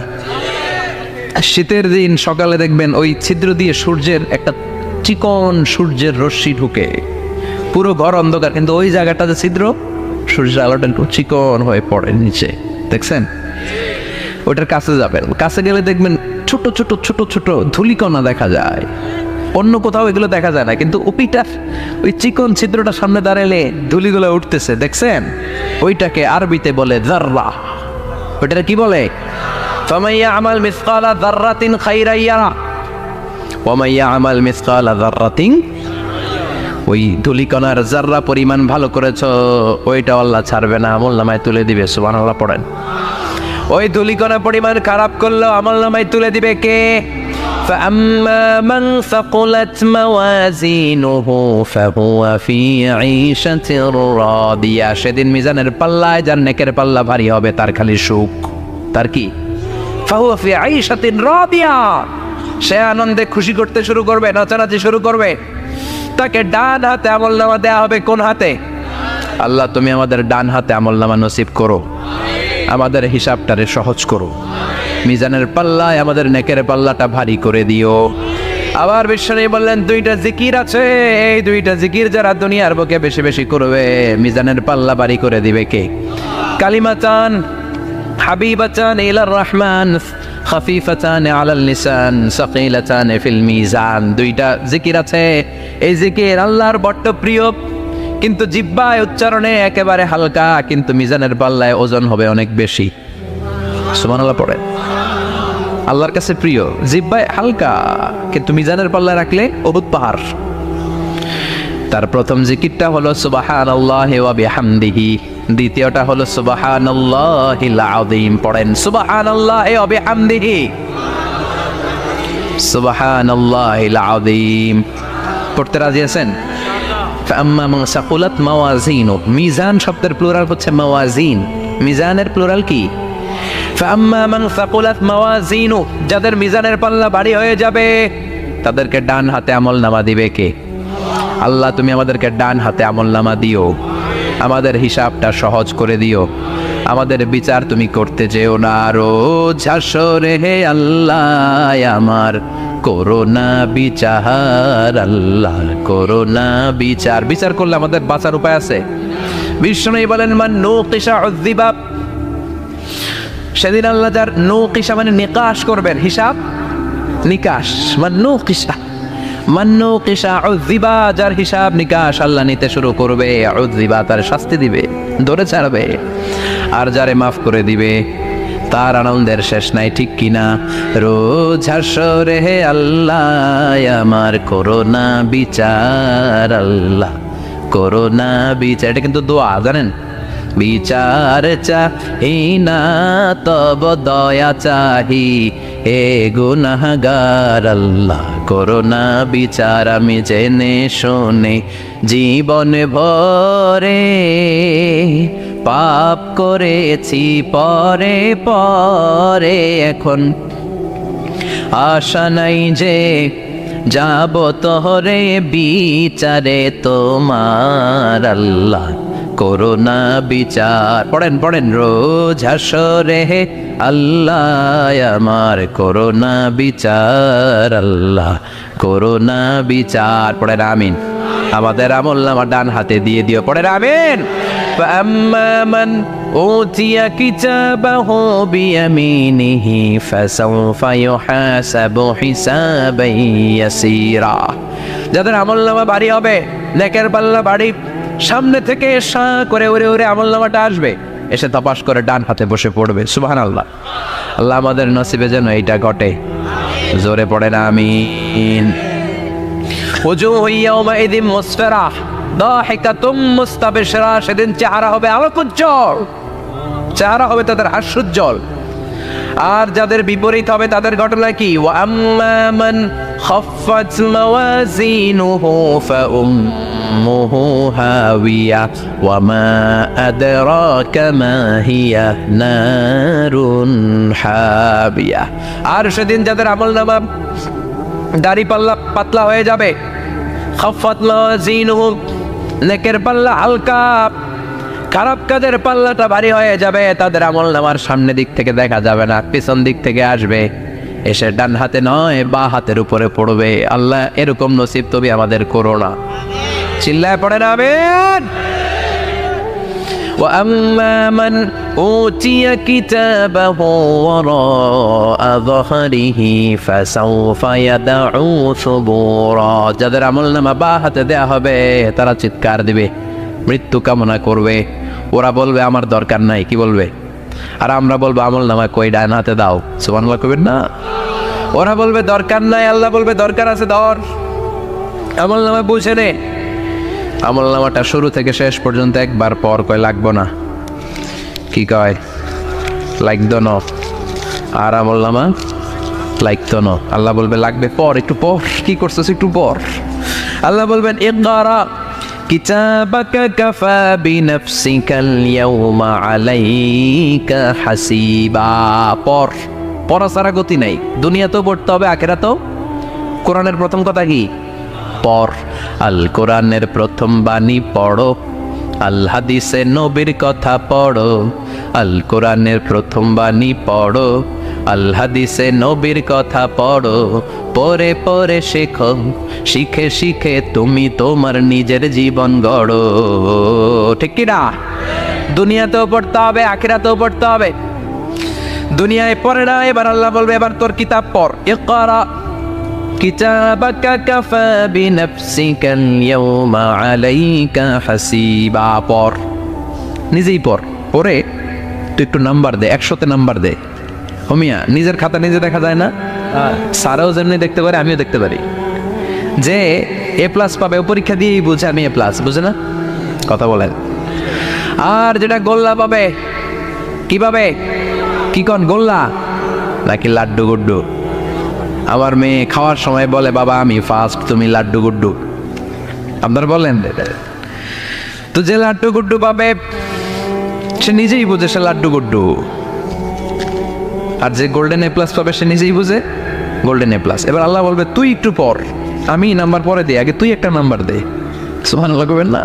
শীতের দিন সকালে দেখবেন ওই ছিদ্র দিয়ে সূর্যের একটা চিকন সূর্যের রশ্মি ঢুকে, পুরো ঘর অন্ধকার, কিন্তু ওই জায়গাটাতে ছিদ্র, সূর্যের আলোটা একটু চিকন হয়ে পড়ে নিচে, দেখছেন? ওটার কাছে যাবেন, কাছে গেলে দেখবেন ছোট ছোট ছোট ছোট ধূলিকণা দেখা যায়। অন্য কোথাও এগুলো দেখা যায় না, কিন্তু ওইটার ওই চিকন ছিদ্রটা সামনে দাঁড়ালে ধূলিগুলো উঠতেছে, দেখছেন? ওইটাকে আরবিতে বলে যাররা। ওইটাকে কি বলে? فمن يعمل مثقال ذرة خيرا يره ومن يعمل مثقال ذرة। ওই ধূলিকণার যাররা পরিমাণ ভালো করেছো, ওইটা আল্লাহ ছাড়বে না, আমলনামায় তুলে দিবে। সুবহানাল্লাহ পড়েন। ওই ধূলিকণা পরিমাণ খারাপ করলেও আমলনামায় তুলে দিবে কে? فأما من ثقلت موازينه فهو في عيشة راضية। সেদিন মিজানের পাল্লায় যার নেকের পাল্লা ভারী হবে তার খালি সুখ। তার কি? فهو في عيشة راضية। সে আনন্দে খুশি করতে শুরু করবে, নাচানাচি শুরু করবে। তাকে ডান হাতে আমলনামা দেয়া হবে। কোন হাতে? আল্লাহ তুমি আমাদের ডান হাতে আমলনামা নসিব করো, আমাদের হিসাবটারে সহজ করো, মিজানের পাল্লায় আমাদের নেকের পাল্লাটা ভারী করে দিও। আবার বিশ্বনবী বললেন 2টা জিকির আছে, এই 2টা জিকির যারা দুনিয়ার বুকে বেশি বেশি করবে মিজানের পাল্লা ভারী করে দিবে কে? কালিমাতান হাবিবাতান ইলার রহমান খাফিফাতান আলাল লিসান সাকিলাতান ফিল মিজান। 2টা জিকির আছে, এই জিকির আল্লাহর বড় প্রিয়, কিন্তু জিহ্বায় উচ্চারণে একেবারে হালকা, কিন্তু মিজানের পাল্লায় ওজন হবে অনেক বেশি। সুবহানাল্লাহ পড়ে। আল্লাহর কাছে প্রিয়, জিহ্বায় হালকা, কিন্তু মিজানের পাল্লায় রাখলে উহুদ পাহাড়। তার প্রথম জিকিরটা হলো সুবহানাল্লাহি ওয়া বিহামদিহি, দ্বিতীয়টা হলো সুবহানাল্লাহিল আযীম। পড়েন সুবহানাল্লাহি ওয়া বিহামদিহি, সুবহানাল্লাহিল আযীম। পড়তে রাজি আছেন? فأما من ثقلت موازينه। মিজান শব্দের প্লুরাল হচ্ছে মাওয়াজিন, মিজানের প্লুরাল কি? فأما من ثقلت موازينه। যাদের মিজানের পাল্লা ভারী হয়ে যাবে তাদেরকে ডান হাতে আমলনামা দিবে কে? আল্লাহ তুমি আমাদেরকে ডান হাতে আমলনামা দিও, আমাদের হিসাবটা সহজ করে দিও, আমাদের বিচার তুমি করতে যেও না। রোজ হাসরে হে আল্লাহ আমার করোনা বিচার, আল্লাহ করোনা বিচার। বিচার করলে আমাদের বাঁচার উপায় আছে। বিষ্ণু বলেন মান নুকিশা উযযিবা। সেদিন আল্লাহ যার নুকিশা মানে নিকাশ করবেন, হিসাব নিকাশ। মান নুকিশা উযযিবা, যার হিসাব নিকাশ আল্লাহ নিতে শুরু করবে, উযযিবা তার শাস্তি দিবে, ধরে ছাড়বে। আর যারে মাফ করে দিবে তার আনন্দের শেষ নাই, ঠিক কিনা? রোজ হাসরে হে আল্লাহ আমার করোনা বিচার, আল্লাহ করোনা বিচার। এটা কিন্তু দোয়া, জানেন? বিচার চাহি না তব দয়া চাহি, হে গুনাহগার আল্লাহ করো না বিচার। আমি জেনে শুনে জীবন ভরে পাপ করেছি পরে পরে, এখন আশা নাই যে যাব তোরে বিচারে তোমার। আল্লাহ করোনা বিচার। পড়েন পড়েন রোজ হাসরে আল্লাহ আমার করোনা বিচার, আল্লাহ করোনা বিচার। পড়েন আমিন। আমাদের আমলনামা ডান হাতে দিয়ে দিও, পড়েন আমিন। فأما من أوتي كتابه بيمينه فسوف يحاسب حسابا يسيرا। যাদের আমলনামা ভারী হবে, নেকের পাল্লা ভারী, সামনে থেকে সা করে উড়ে উড়ে আমলনামাটা আসবে, এসে তপাস করে ডান হাতে বসে পড়বে। সুবহানাল্লাহ। আল্লাহ আমাদের নসিবে যেন এইটা ঘটে। জোরে পড়েন আমিন। ওজুহু ইয়াওমাইযিন মুসফিরা দাহিকাতুম মুস্তাবশিরা। সেদিন চেহারা হবে আলোকোজ্জ্বল, চেহারা হবে তাদের হাস্যোজ্জ্বল। আর যাদের বিপরীত হবে তাদের ঘটনা কি? ওয়া আম্মা মান খাফফাত মাওয়াজিনুহু ফাউম্মুহু হাওিয়া ওয়া মা আদরাকা মা হিয়া নারুন হাবিয়া। আর সেদিন যাদের আমলনামা দাড়ি পাল্লা পাতলা হয়ে যাবে, খাফফাত মাওয়াজিনুহু নেকের পাল্লা হালকা, খারাপ কাজের পাল্লাটা ভারী হয়ে যাবে। তাদের আমলনামার সামনে দিক থেকে দেখা যাবে না, পিছন দিক থেকে আসবে, এসে ডান হাতে নয় বা হাতের উপরে পড়বে। আল্লাহ এরকম নসিব তুমি আমাদের করো না। চিল্লায় পড়ে না আমিন। وأما من أوتي كتابه وراء ظهره فسوف يدعو ثبورا। যাদের আমলনামা বা হাতে দেয়া হবে তারা চিৎকার দিবে, মৃত্যু কামনা করবে। ওরা বলবে আমার দরকার নাই, কি বলবে? আর আমরা বলবো আমলনামা কই, ডান হাতে দাও। সুবহানাল্লাহ কইবেন না? ওরা বলবে দরকার নাই, আল্লাহ বলবে দরকার আছে, ধর আমলনামা বুঝে নে। আমলনামাটা শুরু থেকে শেষ পর্যন্ত একবার পর কয় লাগবো না, কি কয়? লাগতো না। আর আমলনামা লাগতো না, আল্লাহ বলবে লাগবে পর, একটু পর। কি করছিস একটু পর? আল্লাহ বলবেন ইকরা কিতাবাকা কাফা বিনাফসিকাল ইয়াউমা আলাইকা হাসিবা। পর, পড়া ছাড়া গতি নাই। দুনিয়াতেও পড়তে হবে, আখিরাতেও। কোরআনের প্রথম কথা কি? পর। আল কোরআনের প্রথম বাণী পড়ো, আল হাদিসে নবীর কথা পড়ো। আল কোরআনের প্রথম বাণী পড়ো, আল হাদিসে নবীর কথা পড়ো। পড়ে পড়ে শেখো, শিখে শিখে তুমি তোমার নিজের জীবন গড়ো। ঠিক কি না? দুনিয়াতেও পড়তে হবে, আখিরাতেও পড়তে হবে। দুনিয়ায় পড়ে না, এবার আল্লাহ বলবে এবার তোর কিতাব পড়। ইকরা কিতাবাকা কাফা বিনাফসিকাল ইয়াউমা আলাইকা হাসিবা। পড়, নিজেই পড়। পড়ে তুই একটু নাম্বার দে, 100তে নাম্বার দে। হোমিয়া নিজের খাতা নিজে দেখা যায় না? স্যারও যেমনি দেখতে পারে, আমিও দেখতে পারি। যে এ প্লাস পাবে ও পরীক্ষা দিয়েই বুঝে আমি এ প্লাস, বুঝে না? কথা বলেন। আর যেটা গোল্লা পাবে, কি পাবে? কি কন, গোল্লা নাকি লাড্ডু গুড্ডু? আমার মেয়ে খাওয়ার সময় বলে বাবা আমি ফার্স্ট, তুমি লাড্ডু গুড্ডু। আপনারা বলেন তো যে লাড্ডু গুড্ডু পাবে সে নিজেই বুঝে সে লাড্ডু গুড্ডু। আর যে গোল্ডেন এ প্লাস পাবে সে নিজেই বুঝে গোল্ডেন এ প্লাস। এবার আল্লাহ বলবে তুই একটু পর, আমি নাম্বার পরে দিই, আগে তুই একটা নাম্বার দে। সুবহানাল্লাহ কইবেন না?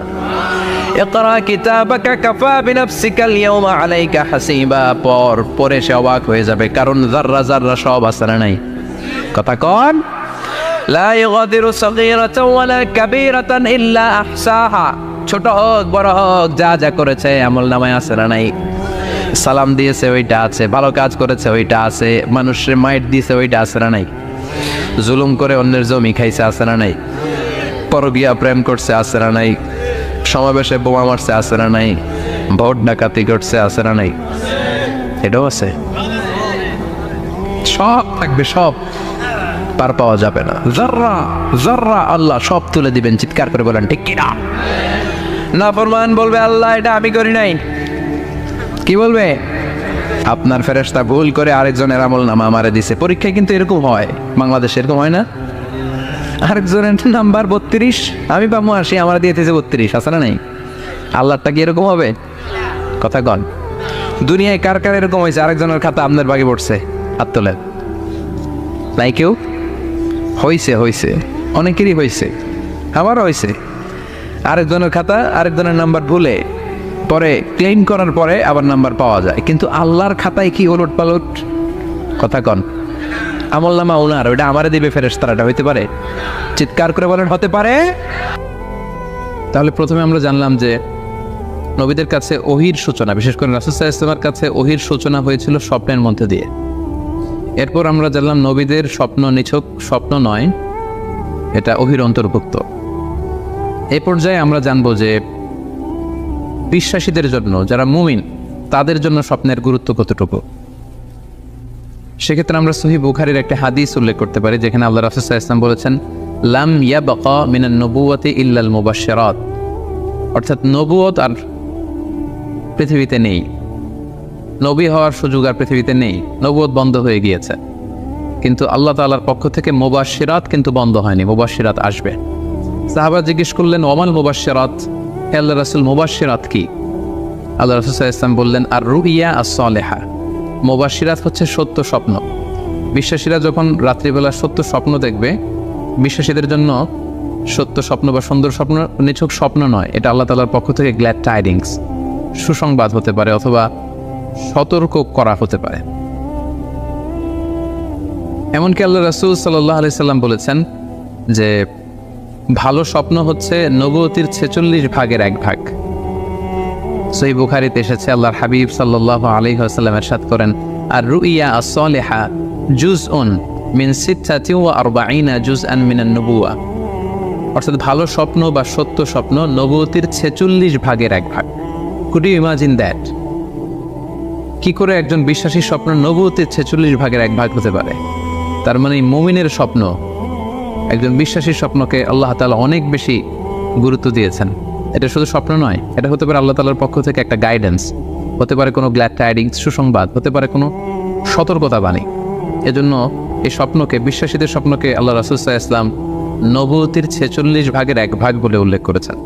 ইকরা কিতাবাকা কাফা বিনাফসিকাল ইয়াউমা আলাইকা হাসিবা। পর, পরে সে অবাক হয়ে যাবে, কারণ যাররা যাররা সব আছে না নাই? কথা কন। লা ইগাদিরু সাগীরাতান ওয়ালা কাবীরাতান ইল্লা আহসাহা। ছোট হোক বড় হোক যা যা করেছে আমলনামায় আছে না নাই? সালাম দিয়েছে ওইটা আছে, ভালো কাজ করেছে ওইটা আছে, মানুষের মাইট দিয়েছে ওইটা আছে না নাই? জুলুম করে অন্যের জমি খাইছে আছে না নাই? পরকীয়া প্রেম করছে আছে না নাই? সমাবেশে বোমা মারছে আছে না নাই? ভোট ডাকাতি করছে আছে না নাই? এটাও আছে। সব থাকবে, সব পার পাওয়া যাবে না। যাররা যাররা আল্লাহ সব তুলে দিবেন। চিৎকার করে বলেন ঠিক কিনা? নাফরমান বলবে আল্লাহ এটা আমি করি নাই, কি বলবে? আপনার ফেরেশতা ভুল করে আরেকজনের আমলনামা আমারে দিছে। পরীক্ষায় কিন্তু এরকম হয়, বাংলাদেশে এরকম হয় না? আরেকজনের নাম্বার 32, আমি পাবো 80, আমার দিয়েছে 32, আছে না নাই? আল্লাহটা কি এরকম হবে? কথা কন। দুনিয়ায় কার কার এরকম হয়েছে আরেকজনের খাতা আপনার ভাগে পড়ছে? হাত তোলেন। নাই কেউ? হয়েছে, অনেকেরই হয়েছে, আমারও হয়েছে। আরেকজনের খাতা আরেকজনের নাম্বার ভুলে পরে ক্লেম করার পরে আবার নাম্বার পাওয়া যায়, কিন্তু আল্লাহর খাতায় কি ওলট পালট? কথা কন। আমলনামা ওনার, ওইটা আমারে দিবে ফেরেশতারা, এটা হইতে পারে? চিৎকার করে বলেন হতে পারে? তাহলে প্রথমে আমরা জানলাম যে নবীদের কাছে ওহির সূচনা, বিশেষ করে রাসূল সাল্লাল্লাহু আলাইহি ওয়াসাল্লামের কাছে ওহির সূচনা হয়েছিল স্বপ্নের মধ্যে দিয়ে। এরপর আমরা জানলাম নবীদের স্বপ্ন নিছক স্বপ্ন নয়, এটা ওহির অন্তর্ভুক্ত। এই পর্যায়ে আমরা জানবো যে বিশ্বাসীদের জন্য, যারা মুমিন, তাদের জন্য স্বপ্নের গুরুত্ব কতটুকু। সেক্ষেত্রে আমরা সহিহ বুখারীর একটা হাদিস উল্লেখ করতে পারি, যেখানে আল্লাহ রাসূল সাল্লাল্লাহু আলাইহি ওয়াসাল্লাম বলেছেন, লাম ইয়াবকা মিনান নবুওয়াতি ইল্লাল মুবাশশিরাত, অর্থাৎ নবুয়ত আর পৃথিবীতে নেই, নবী হওয়ার সুযোগ আর পৃথিবীতে নেই, নবুয়ত বন্ধ হয়ে গিয়েছে। কিন্তু আল্লাহ তাআলার পক্ষ থেকে মুবাশশিরাত কিন্তু বন্ধ হয়নি, মুবাশশিরাত আসবে। সাহাবা জিজ্ঞেস করলেন, ওমাল মুবাশশিরাত, হে আল্লাহ রাসূল, মুবাশশিরাত কি? আল্লাহ রাসূল সাল্লাল্লাহু আলাইহি ওয়াসাল্লাম বললেন, আর রুইয়া আস-সালিহা, মুবাশশিরাত হচ্ছে সত্য স্বপ্ন। বিশ্বাসীরা যখন রাত্রিবেলা সত্য স্বপ্ন দেখবে, বিশ্বাসীদের জন্য সত্য স্বপ্ন বা সুন্দর স্বপ্ন নিছক স্বপ্ন নয়, এটা আল্লাহ তাআলার পক্ষ থেকে গ্ল্যাড টাইডিংস, সুসংবাদ হতে পারে, অথবা সতর্ক করা হতে পারে। এমনকি আল্লাহ রাসূল সাল্লাল্লাহু আলাইহি সাল্লাম বলেছেন যে ভালো স্বপ্ন হচ্ছে নবুয়তির 46 ভাগের 1 ভাগ। সহিহ বুখারীতে এসেছে, আল্লাহর হাবিব সাল্লাল্লাহু আলাইহি ওয়াসাল্লাম ইরশাদ করেন, আর রুইয়া আস-সালিহা জুজউন মিন 46 জুজআন মিনান নবুওয়া, অর্থাৎ ভালো স্বপ্ন বা সত্য স্বপ্ন নবুয়তির 46 ভাগের 1 ভাগ। Could you imagine that? কি করে একজন বিশ্বাসী স্বপ্ন নবুয়তির 46 ভাগের 1 ভাগ হতে পারে? তার মানে মুমিনের স্বপ্ন, একজন বিশ্বাসীর স্বপ্নকে আল্লাহ তাআলা অনেক বেশি গুরুত্ব দিয়েছেন। এটা শুধু স্বপ্ন নয়, এটা হতে পারে আল্লাহ তাআলার পক্ষ থেকে একটা গাইডেন্স, হতে পারে কোনো গ্ল্যাড টাইডিংস, সুসংবাদ, হতে পারে কোনো সতর্কতা বাণী। এজন্য এই স্বপ্নকে, বিশ্বাসীদের স্বপ্নকে আল্লাহ রাসূল সাল্লাল্লাহু আলাইহি ওয়াসাল্লাম নবুয়তির 46 ভাগের 1 ভাগ বলে উল্লেখ করেছেন।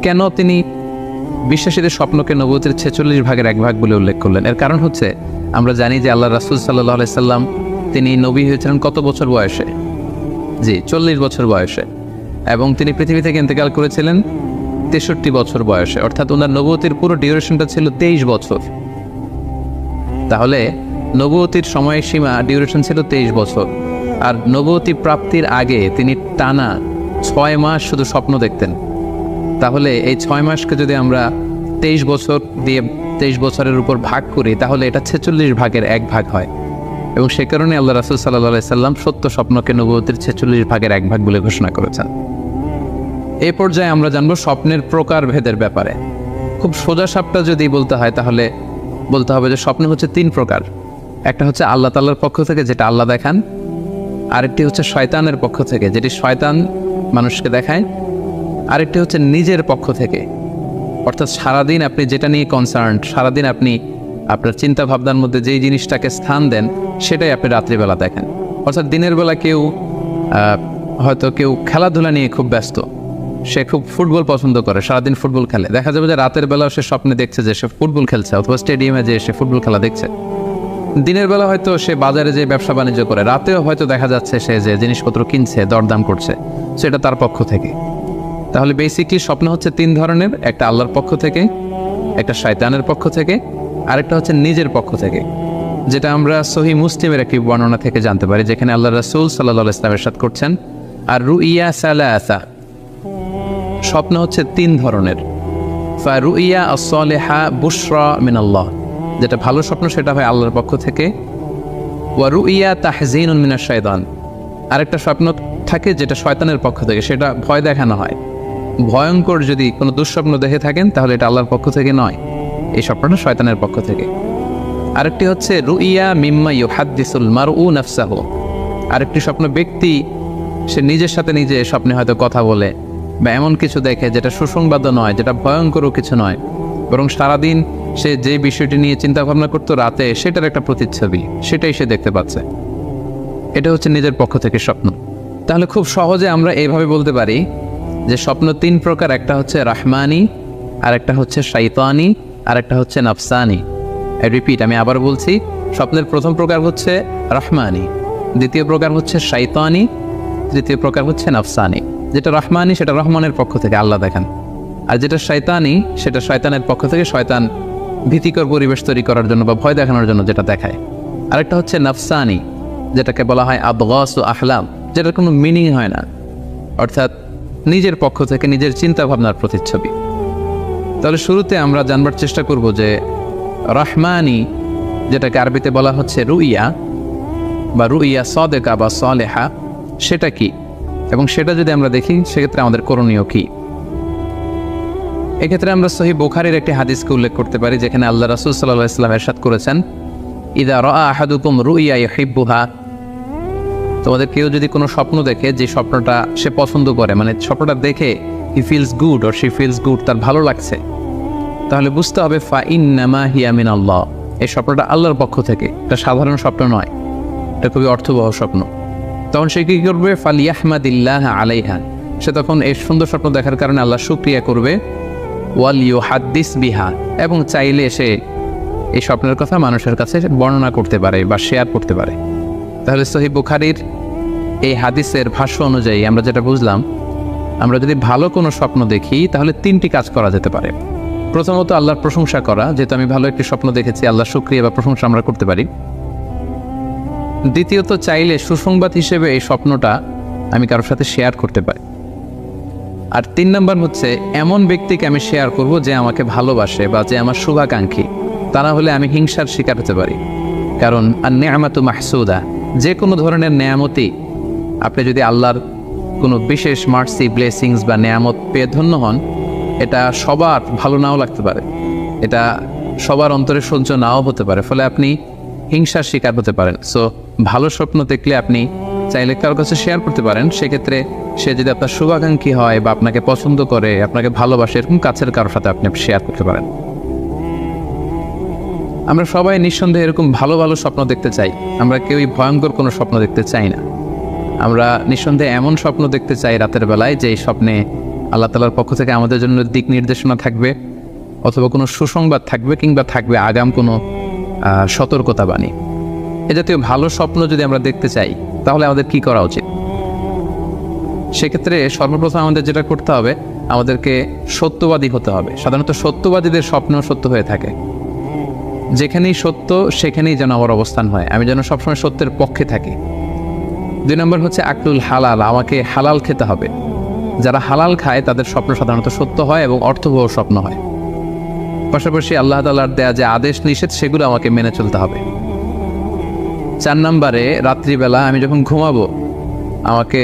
কেন তিনি বিশ্বাসীদের স্বপ্নকে নবুয়তির 46 ভাগের 1 ভাগ বলে উল্লেখ করলেন? এর কারণ হচ্ছে, আমরা জানি যে আল্লাহ রাসূল সাল্লাল্লাহু আলাইহি সাল্লাম তিনি নবী হয়েছিলেন কত বছর বয়সে? জি, 40 বছর বয়সে, এবং তিনি পৃথিবী থেকে ইন্তেকাল করেছিলেন 63 বছর বয়সে, অর্থাৎ ওনার নবুয়তির পুরো ডিউরেশনটা ছিল 23 বছর। তাহলে নবুয়তির সময়সীমা ডিউরেশন ছিল 23 বছর, আর নবুয়তি প্রাপ্তির আগে তিনি টানা 6 মাস শুধু স্বপ্ন দেখতেন। তাহলে এই 6 মাসকে যদি আমরা 23 বছর দিয়ে 23 বছরের উপর ভাগ করি, তাহলে এটা 46 ভাগের 1 ভাগ হয়। এবং সে কারণে আল্লাহ রাসূল সাল্লাল্লাহু আলাইহি সাল্লাম সত্য স্বপ্নকে নবুয়তির 46 ভাগের 1 ভাগ বলে ঘোষণা করেছেন। এই পর্যায়ে আমরা জানবো স্বপ্নের প্রকার ভেদের ব্যাপারে। খুব সোজা সাপটা যদি বলতে হয়, তাহলে বলতে হবে যে স্বপ্ন হচ্ছে 3 প্রকার। একটা হচ্ছে আল্লাহ তাআলার পক্ষ থেকে, যেটা আল্লাহ দেখান। আরেকটি হচ্ছে শয়তানের পক্ষ থেকে, যেটি শয়তান মানুষকে দেখায়। আরেকটি হচ্ছে নিজের পক্ষ থেকে, অর্থাৎ সারাদিন আপনি যেটা নিয়ে কনসার্ন, সারাদিন আপনি আপনার চিন্তা ভাবনার মধ্যে যেই জিনিসটাকে স্থান দেন, সেটাই আপনি রাত্রিবেলা দেখেন। অর্থাৎ দিনের বেলা হয়তো কেউ খেলাধুলা নিয়ে খুব ব্যস্ত, সে খুব ফুটবল পছন্দ করে, সারাদিন ফুটবল খেলে, দেখা যাবে যে রাতের বেলাও সে স্বপ্নে দেখছে যে সে ফুটবল খেলছে, অথবা স্টেডিয়ামে যে সে ফুটবল খেলা দেখছে। দিনের বেলা হয়তো সে বাজারে যে ব্যবসা বাণিজ্য করে, রাতেও হয়তো দেখা যাচ্ছে সে যে জিনিসপত্র কিনছে, দরদাম করছে, সেটা তার পক্ষ থেকে। তাহলে বেসিকলি স্বপ্ন হচ্ছে 3 ধরনের, একটা আল্লাহর পক্ষ থেকে, একটা শয়তানের পক্ষ থেকে, আরেকটা হচ্ছে নিজের পক্ষ থেকে, যেটা আমরা সহিহ মুসলিমের একটি বর্ণনা থেকে জানতে পারি, যেখানে আল্লাহ রাসূল সাল্লাল্লাহু আলাইহি ওয়াসাল্লাম ইরশাদ করছেন, আর রুইয়া সালাসা, স্বপ্ন হচ্ছে 3 ধরনের। ফারুইয়া আস-সালিহা বুশরা মিনাল্লাহ, যেটা ভালো স্বপ্ন সেটা হয় আল্লাহর পক্ষ থেকে। ওয়া রুইয়া তাহজিনুন মিনাশ শাইতান, আরেকটা স্বপ্ন থাকে যেটা শয়তানের পক্ষ থেকে, সেটা ভয় দেখানো হয়। ভয়ঙ্কর যদি কোনো দুঃস্বপ্ন দেখে থাকেন, তাহলে এটা আল্লাহর পক্ষ থেকে নয়, এই স্বপ্নটা শয়তানের পক্ষ থেকে। আরেকটি হচ্ছে রুইয়া মিম্মা ইউহাদ্দিসুল মারউ নাফসাহু, আরেকটি স্বপ্ন ব্যক্তি সে নিজের সাথে নিজে স্বপ্নে হয়তো কথা বলে বা এমন কিছু দেখে যেটা সুসংবাদও নয়, যেটা ভয়ঙ্করও কিছু নয়, বরং সারাদিন সে যে বিষয়টি নিয়ে চিন্তা ভাবনা করতো রাতে, সেটার একটা প্রতিচ্ছবি, সেটাই সে দেখতে পাচ্ছে। এটা হচ্ছে নিজের পক্ষ থেকে স্বপ্ন। তাহলে খুব সহজে আমরা এইভাবে বলতে পারি যে স্বপ্ন তিন প্রকার। একটা হচ্ছে রাহমানি, আর একটা হচ্ছে শাইতানি, আর একটা হচ্ছে নাফসানি। রিপিট, আমি আবার বলছি, স্বপ্নের প্রথম প্রকার হচ্ছে রাহমানি, দ্বিতীয় প্রকার হচ্ছে শাইতানি, তৃতীয় প্রকার হচ্ছে নাফসানি। যেটা রাহমানি সেটা রহমানের পক্ষ থেকে, আল্লাহ দেখান। আর যেটা শয়তানি সেটা শয়তানের পক্ষ থেকে, শয়তান ভীতিকর পরিবেশ তৈরি করার জন্য বা ভয় দেখানোর জন্য যেটা দেখায়। আরেকটা হচ্ছে নাফসানি, যেটাকে বলা হয় আদগাস ও আহলাম, যেটার কোনো মিনিং হয় না, অর্থাৎ নিজের পক্ষ থেকে নিজের চিন্তা ভাবনার প্রতিচ্ছবি। তাহলে শুরুতে আমরা জানবার চেষ্টা করব যে রহমানি, যেটাকে আরবিতে বলা হচ্ছে রুইয়া বা রুইয়া সাদেকা বা সালেহা, সেটা কি, এবং সেটা যদি আমরা দেখি সেক্ষেত্রে আমাদের করণীয় কি। এক্ষেত্রে আমরা সহিহ বুখারীর একটি হাদিসকে উল্লেখ করতে পারি, যেখানে আল্লাহ রাসূল সাল্লাল্লাহু আলাইহি ওয়াসাল্লাম ইরশাদ করেছেন, ইযা রাআ আহাদুকুম রুইয়া ইউহিব্বুহা, তোমাদের কেউ যদি কোনো স্বপ্ন দেখে যে স্বপ্নটা সে পছন্দ করে, মানে স্বপ্নটা দেখে he feels good or she feels good, তার ভালো লাগছে, তাহলে বুঝতে হবে ফা ইন্নামা হিয়া মিনাল্লাহ, এই স্বপ্নটা আল্লাহর পক্ষ থেকে, এটা সাধারণ স্বপ্ন নয়, এটা খুবই অর্থবহ স্বপ্ন। তখন সে কী করবে? ফালিয়াহমাদিল্লাহ আলাইহা, সে তখন এই সুন্দর স্বপ্ন দেখার কারণে আল্লাহ শুকরিয়া করবে। ওয়াল ইউহাদ্দিস বিহা, এবং চাইলে সে এই স্বপ্নের কথা মানুষের কাছে বর্ণনা করতে পারে বা শেয়ার করতে পারে। তাহলে সহিহ বুখারীর এই হাদিসের ভাষ্য অনুযায়ী আমরা যেটা বুঝলাম, আমরা যদি ভালো কোনো স্বপ্ন দেখি তাহলে তিনটি কাজ করা যেতে পারে। প্রথমত আল্লাহর প্রশংসা করা, যেহেতু আমি ভালো একটি স্বপ্ন দেখেছি, আল্লাহ শুকরিয়া বা প্রশংসা আমরা করতে পারি। দ্বিতীয়ত চাইলে সুসংবাদ হিসেবে এই স্বপ্নটা আমি কারোর সাথে শেয়ার করতে পারি। আর তিন নম্বর হচ্ছে এমন ব্যক্তিকে আমি শেয়ার করব যে আমাকে ভালোবাসে বা যে আমার শুভাকাঙ্ক্ষী, তা না হলে আমি হিংসার শিকার হতে পারি। কারণ আন-নি'মাতু মাহসুদা, যে কোনো ধরনের নেয়ামতই, আপনি যদি আল্লাহর কোনো বিশেষ মার্সি, ব্লেসিংস বা নেয়ামত পেয়ে ধন্য হন, এটা সবার ভালো নাও লাগতে পারে, এটা সবার অন্তরে সহ্য নাও হতে পারে, ফলে আপনি হিংসার শিকার হতে পারেন। সো ভালো স্বপ্ন দেখলে আপনি চাইলে কারোর কাছে শেয়ার করতে পারেন। সেক্ষেত্রে সে যদি আপনার শুভাকাঙ্ক্ষী হয় বা আপনাকে পছন্দ করে, আপনাকে ভালোবাসে, এরকম কাছের কারোর সাথে আপনি শেয়ার করতে পারেন। আমরা সবাই নিঃসন্দেহে এরকম ভালো ভালো স্বপ্ন দেখতে চাই, আমরা কেউই ভয়ঙ্কর কোনো স্বপ্ন দেখতে চাই না। আমরা নিঃসন্দেহে এমন স্বপ্ন দেখতে চাই রাতের বেলায় যে স্বপ্নে আল্লাহ তাআলার পক্ষ থেকে আমাদের জন্য দিক নির্দেশনা থাকবে, অথবা কোনো সুসংবাদ থাকবে, কিংবা থাকবে আগাম কোনো সতর্কতা বাণী। এ জাতীয় ভালো স্বপ্ন যদি আমরা দেখতে চাই তাহলে আমাদের কি করা উচিত? সেক্ষেত্রে সর্বপ্রথম আমাদের যেটা করতে হবে, আমাদেরকে সত্যবাদী হতে হবে। সাধারণত সত্যবাদীদের স্বপ্ন সত্য হয়ে থাকে। যেখানেই সত্য সেখানেই যেন আমার অবস্থান হয়, আমি যেন সবসময় সত্যের পক্ষে থাকি। 2 নম্বর হচ্ছে আকলুল হালাল, আমাকে হালাল খেতে হবে। যারা হালাল খায় তাদের স্বপ্ন সাধারণত সত্য হয় এবং অর্থবহ স্বপ্ন হয়। পাশাপাশি আল্লাহ তাআলার দেয়া যে আদেশ নিষেধ সেগুলো আমাকে মেনে চলতে হবে। 4 নম্বরে রাত্রিবেলা আমি যখন ঘুমাবো আমাকে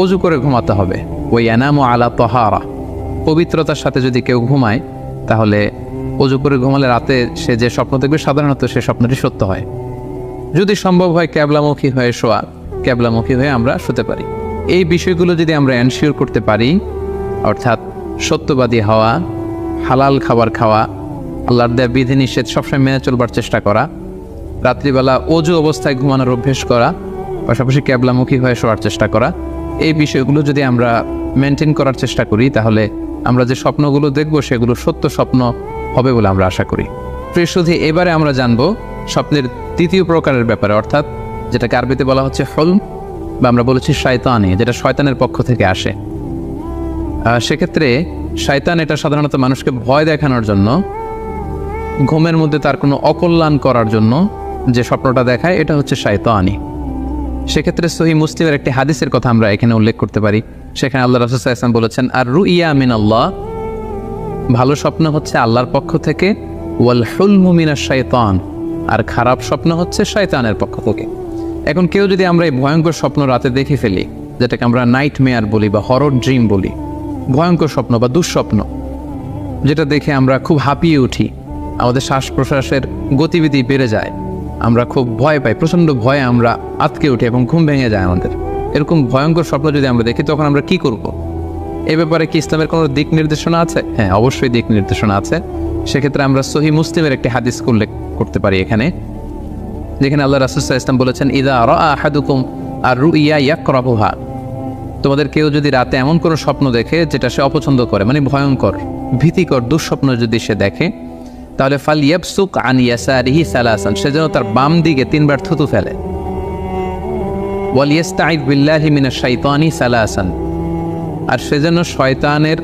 অজু করে ঘুমাতে হবে। ওই ইয়ানামু আলা তাহারা, পবিত্রতার সাথে যদি কেউ ঘুমায় তাহলে অজু করে ঘুমালে রাতে সে যে স্বপ্ন দেখবে সাধারণত সে স্বপ্নটি সত্য হয়। যদি সম্ভব হয় ক্যাবলামুখী হয়ে শোয়া, ক্যাবলামুখী হয়ে আমরা শুতে পারি। এই বিষয়গুলো যদি আমরা এনশিওর করতে পারি, অর্থাৎ সত্যবাদী হওয়া, হালাল খাবার খাওয়া, আল্লাহর দেয়া বিধিনিষেধ সবসময় মেনে চলবার চেষ্টা করা, রাত্রিবেলা অজু অবস্থায় ঘুমানোর অভ্যেস করা, পাশাপাশি ক্যাবলামুখী হয়ে শোয়ার চেষ্টা করা, এই বিষয়গুলো যদি আমরা মেনটেন করার চেষ্টা করি তাহলে আমরা যে স্বপ্নগুলো দেখব সেগুলো সত্য স্বপ্ন হবে বলে আমরা আশা করি। প্রিয় সুধী, এবারে আমরা জানবো স্বপ্নের দ্বিতীয় প্রকারের ব্যাপারে, অর্থাৎ যেটাকে আরবিতে বলা হচ্ছে হলম, বা আমরা বলেছি শয়তানি, যেটা শয়তানের পক্ষ থেকে আসে। সেক্ষেত্রে শয়তান এটা সাধারণত মানুষকে ভয় দেখানোর জন্য, ঘুমের মধ্যে তার কোনো অকল্যাণ করার জন্য যে স্বপ্নটা দেখায়, এটা হচ্ছে শয়তানি। সেক্ষেত্রে সহিহ মুসলিমের একটি হাদিসের কথা আমরা এখানে উল্লেখ করতে পারি। সেখানে আল্লাহ রাসূল সাল্লাল্লাহু আলাইহি ওয়াসাল্লাম বলেছেন, আর রুইয়া মিনাল্লাহ, ভালো স্বপ্ন হচ্ছে আল্লাহর পক্ষ থেকে, ওয়াল হুলমু মিনাশ শাইতান, আর খারাপ স্বপ্ন হচ্ছে শয়তানের পক্ষ থেকে। এখন কেউ যদি আমরা এই ভয়ঙ্কর স্বপ্ন রাতে দেখে ফেলি, যেটাকে আমরা নাইট মেয়ার বলি বা হরর ড্রিম বলি, ভয়ঙ্কর স্বপ্ন বা দুঃস্বপ্ন, যেটা দেখে আমরা খুব হাঁপিয়ে উঠি, আমাদের শ্বাস প্রশ্বাসের গতিবিধি বেড়ে যায়, আমরা খুব ভয় পাই, প্রচণ্ড ভয়ে আমরা আতকে উঠি এবং ঘুম ভেঙে যায় আমাদের, এরকম ভয়ঙ্কর স্বপ্ন যদি আমরা দেখি তখন আমরা কি করব? এ ব্যাপারে কি ইসলামের কোনো দিক নির্দেশনা আছে? হ্যাঁ, অবশ্যই দিক নির্দেশনা আছে। সেক্ষেত্রে আমরা সহি মুসলিমের একটি হাদিস উল্লেখ করতে পারি এখানে, যেখানে আল্লাহ রাসূল সাল্লাল্লাহু আলাইহি ওয়াসাল্লাম বলেছেন, ইযা রাআ আহাদুকুম আর-রুইয়া ইয়াকরাহুহা, তোমাদের কেউ যদি রাতে এমন কোনো স্বপ্ন দেখে যেটা সে অপছন্দ করে, মানে ভয়ঙ্কর, ভীতিকর দুঃস্বপ্ন যদি সে দেখে, তাহলে ফালইয়াবসুক আন ইয়াসারিহি সালাসান, সে যেন তার বাম দিকে 3 বার থুতু ফেলে। ওয়ালিয়াস্তাইয বিল্লাহি মিনাশ শাইতানি সালাসান, আর সে যেন শয়তানের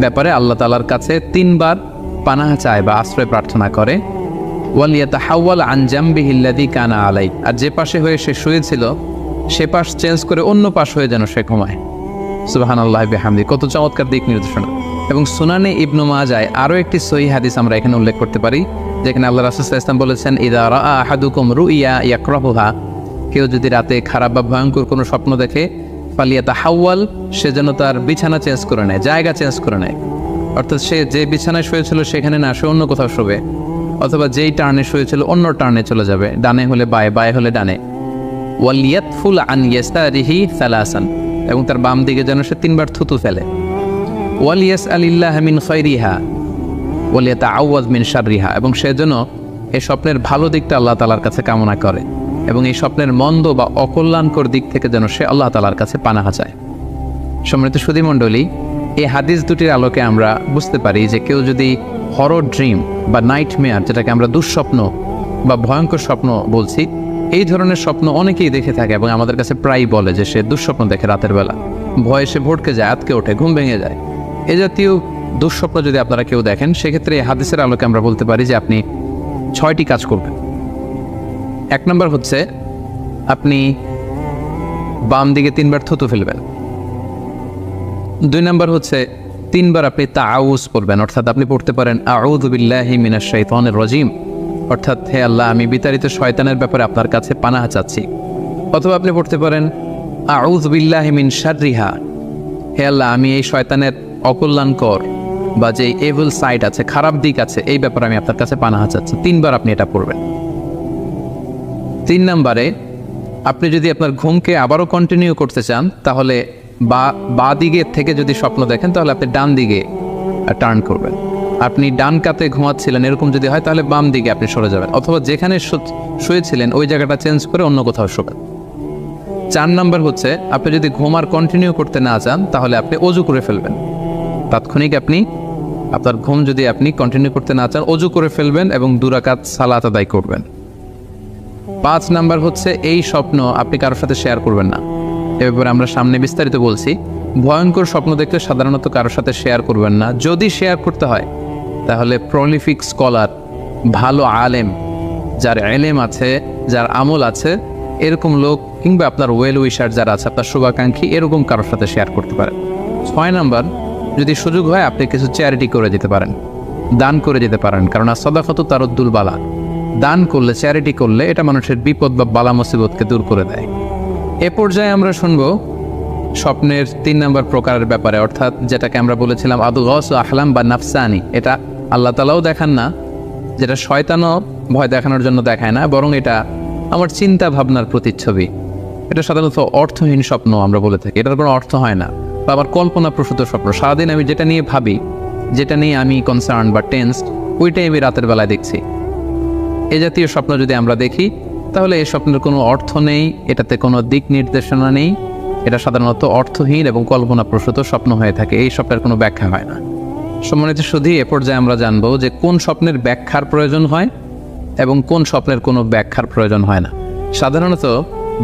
ব্যাপারে আল্লাহ তাআলার কাছে 3 বার পানাহ চায় বা আশ্রয় প্রার্থনা করে। ওয়ালিয়াতাহাওয়াল আন জামবিহি আল্লাযী কানা আলাই, আর যে পাশে হয়ে সে শুয়েছিল সে পাশ চেঞ্জ করে অন্য পাশ হয়ে যেন সে ঘুমায়। সুবহানাল্লাহি বিহামদি, কত চমৎকার দিক নির্দেশনা। এবং সুনানে ইবনু মাজায় আরও একটি সহিহ হাদিস আমরা এখানে উল্লেখ করতে পারি, যেখানে আল্লাহ রাসূল সাল্লাল্লাহু আলাইহি ওয়াসাল্লাম বলেছেন, ইযা রাআ আহাদুকুম রুইয়া ইয়াকরাহুহা, কেউ যদি রাতে খারাপ বা ভয়ঙ্কর কোনো স্বপ্ন দেখে, ফালিয়াতাহাওয়াল, সে যেন তার বিছানা চেঞ্জ করে নেয়, জায়গা চেঞ্জ করে নেয়। অর্থাৎ সে যে বিছানায় শুয়েছিল সেখানে না, সে অন্য কোথাও শোবে, অথবা যেই টার্নে শুয়েছিল অন্য টার্নে চলে যাবে, ডানে হলে বায়ে, বায়ে হলে ডানে। ওয়ালিয়াতফুল আন ইয়াসারিহি সালাসান, এবং তার বাম দিকে যেন সে 3 বার থুতু ফেলে। ওয়ালিয়াসআলিল্লাহ মিন খায়রিহা ওয়ালিয়াতাআওয়ায মিন শাররিহা, এবং সে যেন এই স্বপ্নের ভালো দিকটা আল্লাহ তাআলার কাছে কামনা করে, এবং এই স্বপ্নের মন্দ বা অকল্যাণকর দিক থেকে যেন সে আল্লাহ তাআলার কাছে পানাহ চায়। সম্মানিত সুধী মণ্ডলী, এই হাদিস দুটির আলোকে আমরা বুঝতে পারি যে কেউ যদি হরর ড্রিম বা নাইটমেয়ার, যেটাকে আমরা দুঃস্বপ্ন বা ভয়ঙ্কর স্বপ্ন বলছি, এই ধরনের স্বপ্ন অনেকেই দেখে থাকে এবং আমাদের কাছে প্রায় বলে যে সে দুঃস্বপ্ন দেখে রাতের বেলা, ভয়ে সে ভটকে যায়, আতকে ওঠে, ঘুম ভেঙে যায়। এ জাতীয় দুঃস্বপ্ন যদি আপনারা কেউ দেখেন, সেক্ষেত্রে এই হাদিসের আলোকে আমরা বলতে পারি যে আপনি 6টি কাজ করবেন। 1 নম্বর হচ্ছে আপনি বাম দিকে 3 বার থুতু ফেলবেন। 2 নম্বর হচ্ছে 3 বার আপনি তাআউয পড়বেন, অর্থাৎ আপনি পড়তে পারেন আউযু বিল্লাহি মিনাশ শাইতানির রাজিম, অর্থাৎ হে আল্লাহ, আমি বিতাড়িত শয়তানের ব্যাপারে আপনার কাছে পানাহ চাচ্ছি। অথবা আপনি পড়তে পারেন আউযু বিল্লাহি মিন শাররিহা, হে আল্লাহ, আমি এই শয়তানের অকল্যাণকর বা যে এভিল সাইড আছে, খারাপ দিক আছে, এই ব্যাপারে আমি আপনার কাছে পানাহ চাচ্ছি। 3 বার আপনি এটা পড়বেন। 3 নম্বরে আপনি যদি আপনার ঘুমকে আবারও কন্টিনিউ করতে চান, তাহলে বা দিকে থেকে যদি স্বপ্ন দেখেন, তাহলে আপনি ডান দিকে টার্ন করবেন। আপনি ডান কাতে ঘুমাচ্ছিলেন এরকম যদি হয়, তাহলে বাম দিকে আপনি সরে যাবেন, অথবা যেখানে শুয়েছিলেন ওই জায়গাটা চেঞ্জ করে অন্য কোথাও শোবেন। 4 নম্বর হচ্ছে আপনি যদি ঘুম আর কন্টিনিউ করতে না চান, তাহলে আপনি অজু করে ফেলবেন। তাৎক্ষণিক আপনি আপনার ঘুম যদি আপনি কন্টিনিউ করতে না চান, অজু করে ফেলবেন এবং 2 রাকাত সালাত আদায় করবেন। 5 নাম্বার হচ্ছে এই স্বপ্ন আপনি কারোর সাথে শেয়ার করবেন না। এ ব্যাপারে আমরা সামনে বিস্তারিত বলছি। ভয়ঙ্কর স্বপ্ন দেখলে সাধারণত কারোর সাথে শেয়ার করবেন না। যদি শেয়ার করতে হয়, তাহলে প্রলিফিক স্কলার, ভালো আলেম, যার এলেম আছে, যার আমল আছে, এরকম লোক, কিংবা আপনার ওয়েল উইশার যারা আছে, আপনার শুভাকাঙ্ক্ষী, এরকম কারোর সাথে শেয়ার করতে পারেন। 6 নাম্বার, যদি সুযোগ হয় আপনি কিছু চ্যারিটি করে যেতে পারেন, দান করে যেতে পারেন, কারণ সাদাকাতু তারুদ্দুল বালা, দান করলে, চ্যারিটি করলে এটা মানুষের বিপদ বা বালা মুসিবতকে দূর করে দেয়। এ পর্যায়ে আমরা শুনবো স্বপ্নের 3 নম্বর প্রকারের ব্যাপারে, অর্থাৎ যেটাকে আমরা বলেছিলাম আদগাস আহলাম বা নাফসানি। এটা আল্লাহ তাআলাও দেখান না, যেটা শয়তানও ভয় দেখানোর জন্য দেখায় না, বরং এটা আমার চিন্তা ভাবনার প্রতিচ্ছবি। এটা সাধারণত অর্থহীন স্বপ্ন আমরা বলে থাকি, এটার কোনো অর্থ হয় না, বা আমার কল্পনা প্রসূত স্বপ্ন। সারাদিন আমি যেটা নিয়ে ভাবি, যেটা নিয়ে আমি কনসার্ন বা টেন্সড, ওইটাই আমি রাতের বেলায় দেখছি। এ জাতীয় স্বপ্ন যদি আমরা দেখি, তাহলে এই স্বপ্নের কোনো অর্থ নেই, এটাতে কোনো দিক নির্দেশনা নেই, এটা সাধারণত অর্থহীন এবং কল্পনাপ্রসূত স্বপ্ন হয়ে থাকে। এই স্বপ্নের কোনো ব্যাখ্যা হয় না। সম্মানিত সুধী, এ পর্যায়ে আমরা জানবো যে কোন স্বপ্নের ব্যাখ্যার প্রয়োজন হয় এবং কোন স্বপ্নের কোনো ব্যাখ্যার প্রয়োজন হয় না। সাধারণত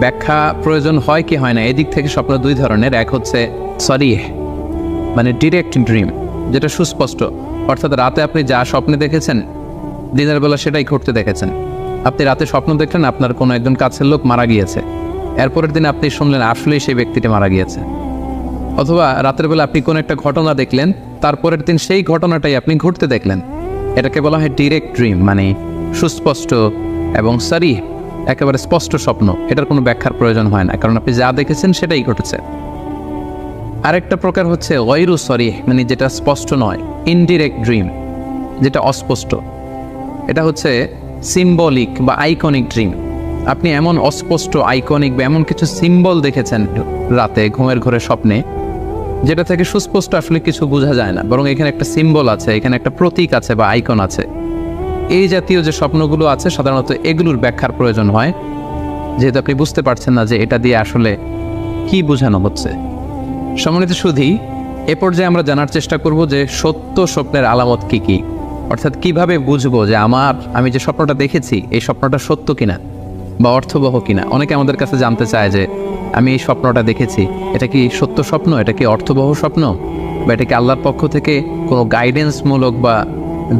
ব্যাখ্যা প্রয়োজন হয় কি হয় না, এদিক থেকে স্বপ্ন 2 ধরনের। এক হচ্ছে সরিহ, মানে ডিরেক্ট ড্রিম, যেটা সুস্পষ্ট, অর্থাৎ রাতে আপনি যা স্বপ্নে দেখেছেন দিনের বেলা সেটাই ঘটতে দেখেছেন। আপনি রাতে স্বপ্ন দেখলেন আপনার কোনো একজন কাছের লোক মারা গিয়েছে, এরপরের দিন আপনি শুনলেন আসলেই সেই ব্যক্তিটি মারা গিয়েছে। অথবা রাতের বেলা আপনি কোনো একটা ঘটনা দেখলেন, তারপরের দিন সেই ঘটনাটাই আপনি ঘটতে দেখলেন। এটাকে বলা হয় ডিরেক্ট ড্রিম, মানে সুস্পষ্ট এবং সরিহ, একেবারে স্পষ্ট স্বপ্ন। এটার কোনো ব্যাখ্যার প্রয়োজন হয় না, কারণ আপনি যা দেখেছেন সেটাই ঘটেছে। আরেকটা প্রকার হচ্ছে গয়রু সরিহ, মানে যেটা স্পষ্ট নয়, ইনডিরেক্ট ড্রিম, যেটা অস্পষ্ট। এটা হচ্ছে সিম্বলিক বা আইকনিক ড্রিম। আপনি এমন অস্পষ্ট, আইকনিক বা এমন কিছু সিম্বল দেখেছেন রাতে ঘুমের ঘোরে স্বপ্নে, যেটা থেকে সুস্পষ্ট আসলে কিছু বোঝা যায় না, বরং এখানে একটা সিম্বল আছে, এখানে একটা প্রতীক আছে বা আইকন আছে। এই জাতীয় যে স্বপ্নগুলো আছে সাধারণত এগুলোর ব্যাখ্যার প্রয়োজন হয়, যেহেতু আপনি বুঝতে পারছেন না যে এটা দিয়ে আসলে কি বোঝানো হচ্ছে। সম্মানিত সুধী, এ পর্যায়ে আমরা জানার চেষ্টা করব যে সত্য স্বপ্নের আলামত কি কি, অর্থাৎ কিভাবে বুঝবো যে আমি যে স্বপ্নটা দেখেছি এই স্বপ্নটা সত্য কিনা বা অর্থবহ কিনা। অনেকে আমাদের কাছে জানতে চায় যে আমি এই স্বপ্নটা দেখেছি, এটা কি সত্য স্বপ্ন, এটা কি অর্থবহ স্বপ্ন, বা এটা কি আল্লাহর পক্ষ থেকে কোনো গাইডেন্সমূলক বা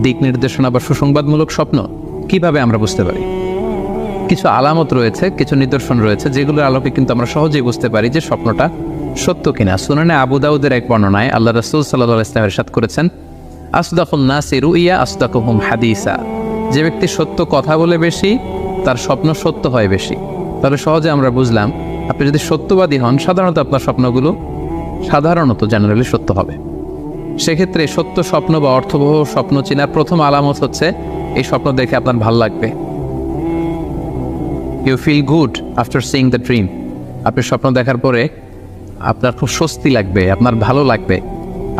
দিক নির্দেশনা বা সুসংবাদমূলক স্বপ্ন। কিভাবে আমরা বুঝতে পারি? কিছু আলামত রয়েছে, কিছু নিদর্শন রয়েছে, যেগুলোর আলোকে কিন্তু আমরা সহজেই বুঝতে পারি যে স্বপ্নটা সত্য কিনা। সুনানে আবু দাউদের এক বর্ণনায় আল্লাহ রাসূল সাল্লাল্লাহু আলাইহি ওয়াসাল্লাম ইরশাদ করেছেন, আসদাকুন নাসি রুইয়া আসদাকুহুম হাদিসা। যে ব্যক্তি সত্য কথা বলে বেশি, তার স্বপ্ন সত্য হয় বেশি। তাহলে সহজে আমরা বুঝলাম, আপনি যদি সত্যবাদী হন, সাধারণত আপনার স্বপ্নগুলো জেনারেলি সত্য হবে। সেক্ষেত্রে সত্য স্বপ্ন বা অর্থবহ স্বপ্ন চেনার প্রথম আলামত হচ্ছে এই স্বপ্ন দেখে আপনার ভালো লাগবে। You feel good after seeing the dream. আপনি স্বপ্ন দেখার পরে আপনার খুব স্বস্তি লাগবে, আপনার ভালো লাগবে,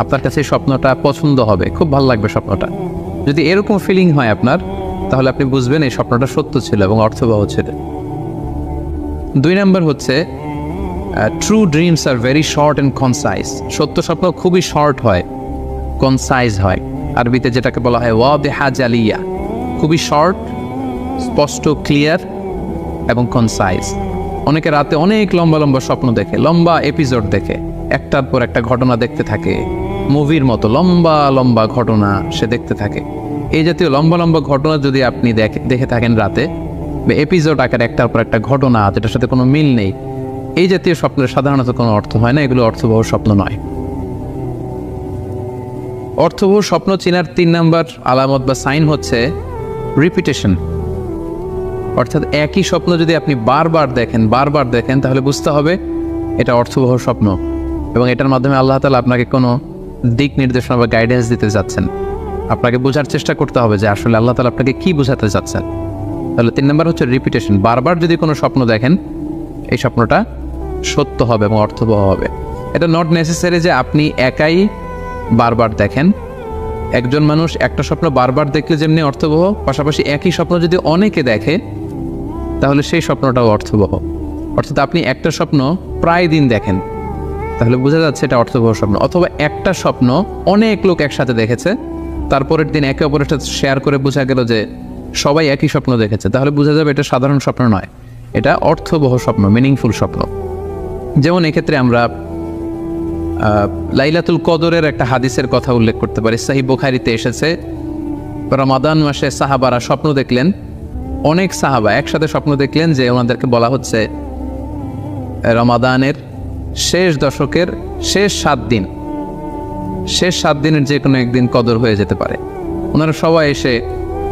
আপনার কাছে এই স্বপ্নটা পছন্দ হবে, খুব ভালো লাগবে স্বপ্নটা। যদি এরকম ফিলিং হয় আপনার, তাহলে আপনি বুঝবেন এই স্বপ্নটা সত্য ছিল এবং অর্থবহ ছিল। 2 নম্বর হচ্ছে true dreams are very short and concise. সত্য স্বপ্ন খুবই শর্ট হয়, কনসাইজ হয়। আরবিতে যেটাকে বলা হয় ওয়াদিহা জালিয়া, খুবই শর্ট, স্পষ্ট, ক্লিয়ার এবং কনসাইজ। অনেকে রাতে অনেক লম্বা লম্বা স্বপ্ন দেখে, লম্বা এপিসোড দেখে, একটার পর একটা ঘটনা দেখতে থাকে, মুভির মতো লম্বা লম্বা ঘটনা সে দেখতে থাকে। এই জাতীয় লম্বা লম্বা ঘটনা যদি আপনি দেখে থাকেন রাতে, বা এপিসোড আকারে একটার পর একটা ঘটনা যেটার সাথে কোনো মিল নেই, এই জাতীয় স্বপ্নের সাধারণত কোনো অর্থ হয় না, এগুলো অর্থবহ স্বপ্ন নয়। অর্থবহ স্বপ্ন চেনার 3 নম্বর আলামত বা সাইন হচ্ছে রিপিটেশন। অর্থাৎ একই স্বপ্ন যদি আপনি বারবার দেখেন তাহলে বুঝতে হবে এটা অর্থবহ স্বপ্ন, এবং এটার মাধ্যমে আল্লাহ তাআলা আপনাকে কোনো দিক নির্দেশনা বা গাইডেন্স দিতে যাচ্ছেন। আপনাকে বোঝার চেষ্টা করতে হবে যে আসলে আল্লাহ তাআলা আপনাকে কি বোঝাতে চাচ্ছেন। তাহলে 3 নম্বর হচ্ছে রিপিটেশন। বারবার যদি কোনো স্বপ্ন দেখেন, এই স্বপ্নটা সত্য হবে এবং অর্থবহ হবে। এটা নট নেসেসারি যে আপনি একাই বারবার দেখেন। একজন মানুষ একটা স্বপ্ন বারবার দেখলে যেমনি অর্থবহ, পাশাপাশি একই স্বপ্ন যদি অনেকে দেখে তাহলে সেই স্বপ্নটাও অর্থবহ। অর্থাৎ আপনি একটা স্বপ্ন প্রায় দিন দেখেন, তাহলে বোঝা যাচ্ছে এটা অর্থবহ স্বপ্ন। অথবা একটা স্বপ্ন অনেক লোক একসাথে দেখেছে, তারপরের দিন একে অপরের সাথে শেয়ার করে বোঝা গেল যে সবাই একই স্বপ্ন দেখেছে, তাহলে বোঝা যাবে এটা সাধারণ স্বপ্ন নয়, এটা অর্থবহ স্বপ্ন, মিনিংফুল স্বপ্ন। যেমন এক্ষেত্রে আমরা লাইলাতুল কদরের একটা হাদিসের কথা উল্লেখ করতে পারি। সহিহ বুখারীতে এসেছে, রমাদান মাসে সাহাবারা স্বপ্ন দেখলেন, অনেক সাহাবা একসাথে স্বপ্ন দেখলেন যে ওনাদেরকে বলা হচ্ছে রমাদানের শেষ দশকের শেষ 7 দিনের যে কোনো একদিন কদর হয়ে যেতে পারে। ওনারা সবাই এসে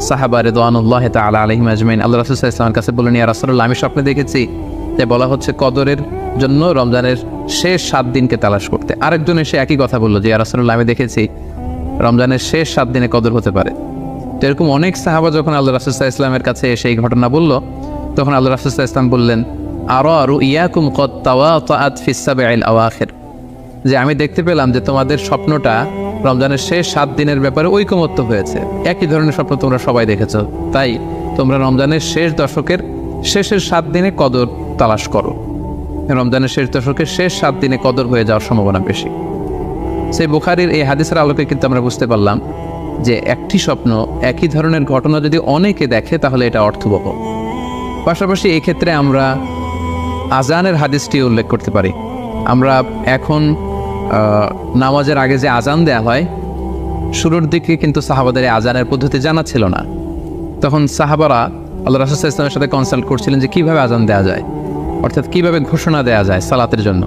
সাহাবা রিদওয়ানুল্লাহি তাআলা আলাইহিম আজমাইন আল্লাহ রাসূল সাল্লাল্লাহু আলাইহি ওয়াসাল্লামের কাছে বললেন, ইয়া রাসূলুল্লাহ, আমি স্বপ্নে দেখেছি যে বলা হচ্ছে কদরের জন্য রমজানের শেষ 7 দিনকে তালাশ করতে। আরেকজন এসে একই কথা বললো যে ইয়া রাসূলুল্লাহ, আমি দেখেছি রমজানের শেষ 7 দিনে কদর হতে পারে। তো এরকম অনেক সাহাবা যখন আল্লাহ রাসূল সাল্লাল্লাহু আলাইহি ওয়াসাল্লামের কাছে এসে এই ঘটনা বলল, তখন আল্লাহ রাসূল সাল্লাল্লাহু আলাইহি ওয়াসাল্লাম বললেন, আরা রুইয়াকুম কদ তাওয়াতাআত ফিস সাবঈল আওয়াখির, যে আমি দেখতে পেলাম যে তোমাদের স্বপ্নটা রমজানের শেষ 7 দিনের ব্যাপারে ঐকমত্য হয়েছে। একই ধরনের স্বপ্ন তোমরা সবাই দেখেছো, তাই তোমরা রমজানের শেষ দশকের শেষের 7 দিনে কদর তালাশ করো। রমজানের শেষ দশকের শেষ 7 দিনে কদর হয়ে যাওয়ার সম্ভাবনা বেশি। সেই বুখারীর এই হাদিসের আলোকে কিন্তু আমরা বুঝতে পারলাম যে একটি স্বপ্ন, একই ধরনের ঘটনা যদি অনেকে দেখে তাহলে এটা অর্থবহ। পাশাপাশি এই ক্ষেত্রে আমরা আজানের হাদিসটি উল্লেখ করতে পারি। আমরা এখন নামাজের আগে যে আজান দেয়া হয়, শুরুর দিকে কিন্তু সাহাবাদের আজানের পদ্ধতি জানা ছিল না। তখন সাহাবারা আল্লাহ রাসূল সাল্লাল্লাহু আলাইহি ওয়াসাল্লামের সাথে কনসাল্ট করছিলেন যে কিভাবে আজান দেওয়া যায়, অর্থাৎ কিভাবে ঘোষণা দেওয়া যায় সালাতের জন্য।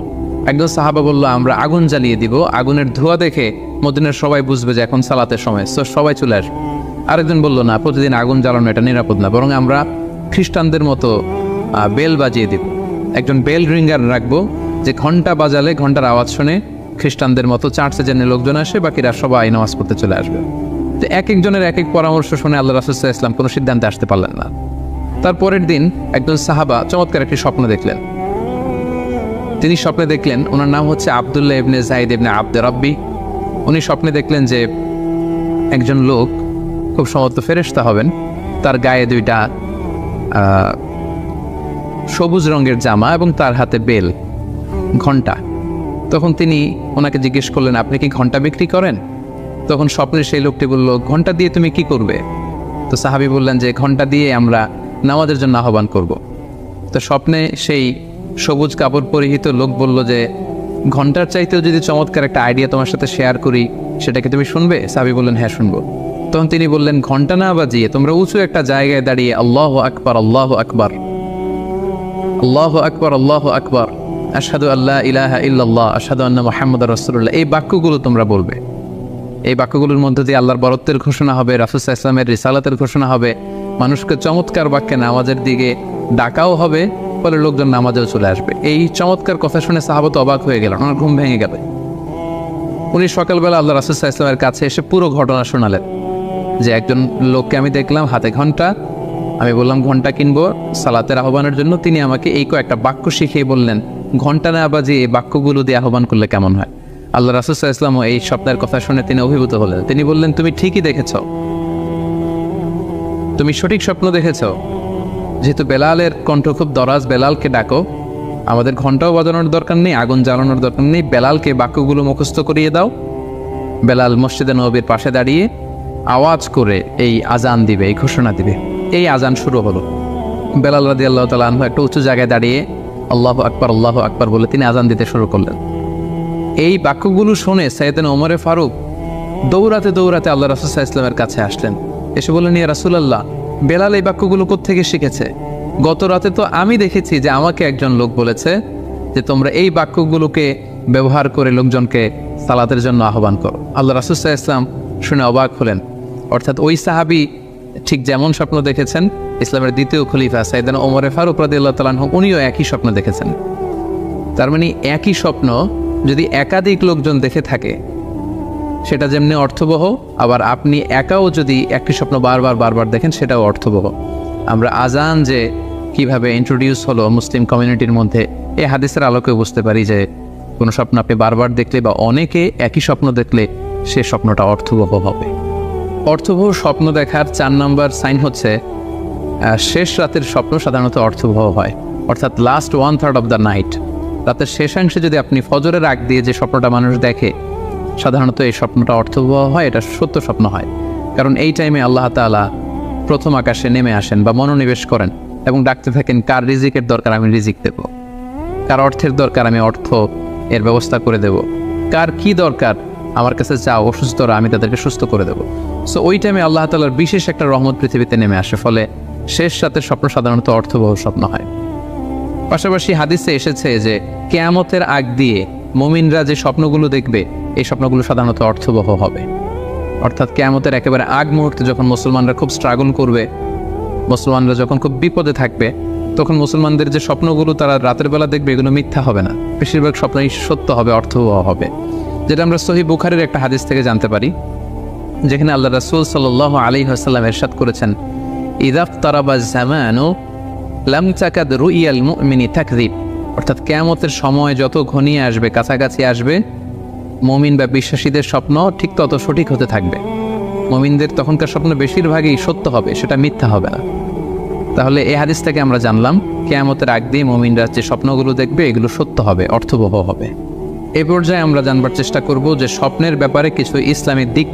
একজন সাহাবা বলল, আমরা আগুন জ্বালিয়ে দিব, আগুনের ধোঁয়া দেখে মদিনার সবাই বুঝবে যে এখন সালাতের সময়, সো সবাই চলে আসবে। আরেকজন বলল, না, প্রতিদিন আগুন জ্বালানো এটা নিরাপদ না, বরং আমরা খ্রিস্টানদের মতো বেল বাজিয়ে দিব, একজন বেল রিঙ্গার রাখবো, যে ঘন্টা বাজালে ঘন্টার আওয়াজ শুনে খ্রিস্টানদের মতো চার্চে যেন লোকজন আসে, বাকিরা সবাই নামাজ পড়তে চলে আসবে। তো এক একজনের এক এক পরামর্শ শুনে আল্লাহ রাসূল সাল্লাল্লাহু আলাইহি ওয়াসাল্লাম কোনো সিদ্ধান্তে আসতে পারলেন না। তারপরের দিন একজন সাহাবা চমৎকার একটি স্বপ্ন দেখলেন। তিনি স্বপ্নে দেখলেন, ওনার নাম হচ্ছে আব্দুল্লাহ ইবনে জাইদ ইবনে আব্দে রব্বি। উনি স্বপ্নে দেখলেন যে একজন লোক, খুব সম্ভবত ফেরেশতা হবেন, তার গায়ে দুইটা সবুজ রঙের জামা এবং তার হাতে বেল, ঘণ্টা। তখন তিনি ওনাকে জিজ্ঞেস করলেন, আপনি কি ঘণ্টা বিক্রি করেন? তখন স্বপ্নে সেই লোকটি বলল, ঘণ্টা দিয়ে তুমি কি করবে? তো সাহাবী বললেন যে ঘণ্টা দিয়ে আমরা নামাজের জন্য আহ্বান করব। তো স্বপ্নে সেই সবুজ কাপড় পরিহিত লোক বলল যে ঘণ্টার চাইতেও যদি চমৎকার একটা আইডিয়া তোমার সাথে শেয়ার করি, সেটাকে তুমি শুনবে? সাহাবী বললেন, হ্যাঁ শুনবো। তখন তিনি বললেন, ঘণ্টা না বাজিয়ে তোমরা উঁচু একটা জায়গায় দাঁড়িয়ে আল্লাহু আকবার, আল্লাহু আকবার, আল্লাহু আকবার, আল্লাহু আকবার, আশহাদু আল্লা ইলাহা ইল্লাল্লাহ, আশহাদু আন্না মুহাম্মাদুর রাসূলুল্লাহ, এই বাক্যগুলো তোমরা বলবে। এই বাক্যগুলোর মধ্যে দিয়ে আল্লাহর বরত্বের ঘোষণা হবে, রাসূল সাল্লাল্লাহু আলাইহি ওয়াসাল্লামের রিসালাতের ঘোষণা হবে, মানুষকে চমৎকার বাক্যে নামাজের দিকে ডাকাও হবে, ফলে লোকজন নামাজেও চলে আসবে। এই চমৎকার কথা শুনে সাহাবা তো অবাক হয়ে গেলেন, ওনার ঘুম ভেঙে গেল। উনি সকালবেলা আল্লাহ রাসূল সাল্লাল্লাহু আলাইহি ওয়াসাল্লামের কাছে এসে পুরো ঘটনা শোনালেন যে একজন লোককে আমি দেখলাম হাতে ঘণ্টা, আমি বললাম ঘণ্টা কিনবো সালাতের আহ্বানের জন্য, তিনি আমাকে এই কয়েকটা বাক্য শিখিয়ে বললেন ঘণ্টা না বাজিয়ে এই বাক্যগুলো দিয়ে আহ্বান করলে কেমন হয়। আল্লাহ রাসূল সাল্লাল্লাহু আলাইহি ওয়াসাল্লাম এই স্বপ্নের কথা শুনে তিনি অভিভূত হলেন। তিনি বললেন, তুমি ঠিকই দেখেছ, তুমি সঠিক স্বপ্ন দেখেছ। যেহেতু বেলালের কণ্ঠ খুব দরাজ, বেলালকে ডাকো, আমাদের ঘণ্টাও বাজানোর দরকার নেই, আগুন জ্বালানোর দরকার নেই, বেলালকে বাক্যগুলো মুখস্থ করিয়ে দাও। বেলাল মসজিদে নববীর পাশে দাঁড়িয়ে আওয়াজ করে এই আজান দিবে, এই ঘোষণা দিবে। এই আজান শুরু হলো। বেলাল রাদিয়াল্লাহু তাআলা আনহু একটা উঁচু জায়গায় দাঁড়িয়ে আল্লাহু আকবার, আল্লাহু আকবার বলে তিনি আজান দিতে শুরু করলেন। এই বাক্যগুলো শুনে সাইয়েদনা ওমরে ফারুক দৌড়াতে দৌড়াতে আল্লাহ রাসূল সাল্লাল্লাহু আলাইহি ওয়াসাল্লামের কাছে আসলেন। এসে বললেন, ইয়া রাসূলুল্লাহ, বেলাল এই বাক্যগুলো কোত্থেকে শিখেছে? গত রাতে তো আমি দেখেছি যে আমাকে একজন লোক বলেছে যে তোমরা এই বাক্যগুলোকে ব্যবহার করে লোকজনকে সালাতের জন্য আহ্বান করো। আল্লাহ রাসূল সাল্লাল্লাহু আলাইহি ওয়াসাল্লাম শুনে অবাক হলেন। অর্থাৎ ওই সাহাবী ঠিক যেমন স্বপ্ন দেখেছেন, ইসলামের দ্বিতীয় খলিফা সাইয়েদনা ওমরে ফারুক রাদিয়াল্লাহু তাআলা আনহু উনিও একই স্বপ্ন দেখেছেন। তার মানে একই স্বপ্ন যদি একাধিক লোকজন দেখে থাকে, সেটা যেমনি অর্থবহ, আবার আপনি একাও যদি একই স্বপ্ন বারবার দেখেন, সেটাও অর্থবহ। আমরা আজান যে কিভাবে ইন্ট্রোডিউস হলো মুসলিম কমিউনিটির মধ্যে, এই হাদিসের আলোকে বুঝতে পারি যে কোনো স্বপ্ন আপনি বারবার দেখলে বা অনেকে একই স্বপ্ন দেখলে সে স্বপ্নটা অর্থবহ হবে। অর্থবহ স্বপ্ন দেখার 4 নম্বর সাইন হচ্ছে শেষ রাতের স্বপ্ন সাধারণত অর্থবহ হয়, অর্থাৎ লাস্ট 1/3 অফ দ্য নাইট, রাতের শেষাংশে যদি আপনি ফজরের আগ দিয়ে যে স্বপ্নটা মানুষ দেখে, সাধারণত এই স্বপ্নটা অর্থবহ হয়, এটা সত্য স্বপ্ন হয়। কারণ এই টাইমে আল্লাহ তাআলা প্রথম আকাশে নেমে আসেন বা মনোনিবেশ করেন এবং ডাকতে থাকেন, কার রিজিকের দরকার আমি রিজিক দেব, কার অর্থের দরকার আমি অর্থ এর ব্যবস্থা করে দেব, কার কি দরকার আমার কাছে চাও, অসুস্থরা আমি তাদেরকে সুস্থ করে দেব। সো ওই টাইমে আল্লাহ তাআলার বিশেষ একটা রহমত পৃথিবীতে নেমে আসে, ফলে শেষ রাতের স্বপ্ন সাধারণত অর্থবহ স্বপ্ন হয়। পাশাপাশি হাদিসে এসেছে যে কিয়ামতের আগ দিয়ে মুমিনরা যে স্বপ্নগুলো দেখবে, এই স্বপ্নগুলো সাধারণত অর্থবহ হবে। অর্থাৎ কিয়ামতের একেবারে আগ মুহূর্তে যখন মুসলমানরা খুব স্ট্রাগল করবে, মুসলমানরা যখন খুব বিপদে থাকবে, তখন মুসলমানদের যে স্বপ্নগুলো তারা রাতের বেলা দেখবে, এগুলো মিথ্যা হবে না, বেশিরভাগ স্বপ্নই সত্য হবে, অর্থবহ হবে। যেটা আমরা সহিহ বুখারীর একটা হাদিস থেকে জানতে পারি, যেখানে আল্লাহ রাসূল সাল্লাল্লাহু আলাইহি ওয়াসাল্লাম ইরশাদ করেছেন, ইযা ইফতারাবা যামানু লাম তাকাদ রুইয়াল মুমিনি তাকযিব, অর্থাৎ কিয়ামতের সময় যত ঘনিয়ে আসবে, কাছাকাছি আসবে, মুমিন বা বিশ্বাসীদের স্বপ্ন ঠিক তত সঠিক হতে থাকবে। মুমিনদের তখনকার স্বপ্ন বেশিরভাগই সত্য হবে, সেটা মিথ্যা হবে না। তাহলে এই হাদিস থেকে আমরা জানলাম কিয়ামতের আগ দিয়ে মুমিনরা যে স্বপ্নগুলো দেখবে, এগুলো সত্য হবে, অর্থবহ হবে। এই পর্যায়ে আমরা জানবার চেষ্টা করব যে স্বপ্নের ব্যাপারে কিছু ইসলামিক দিক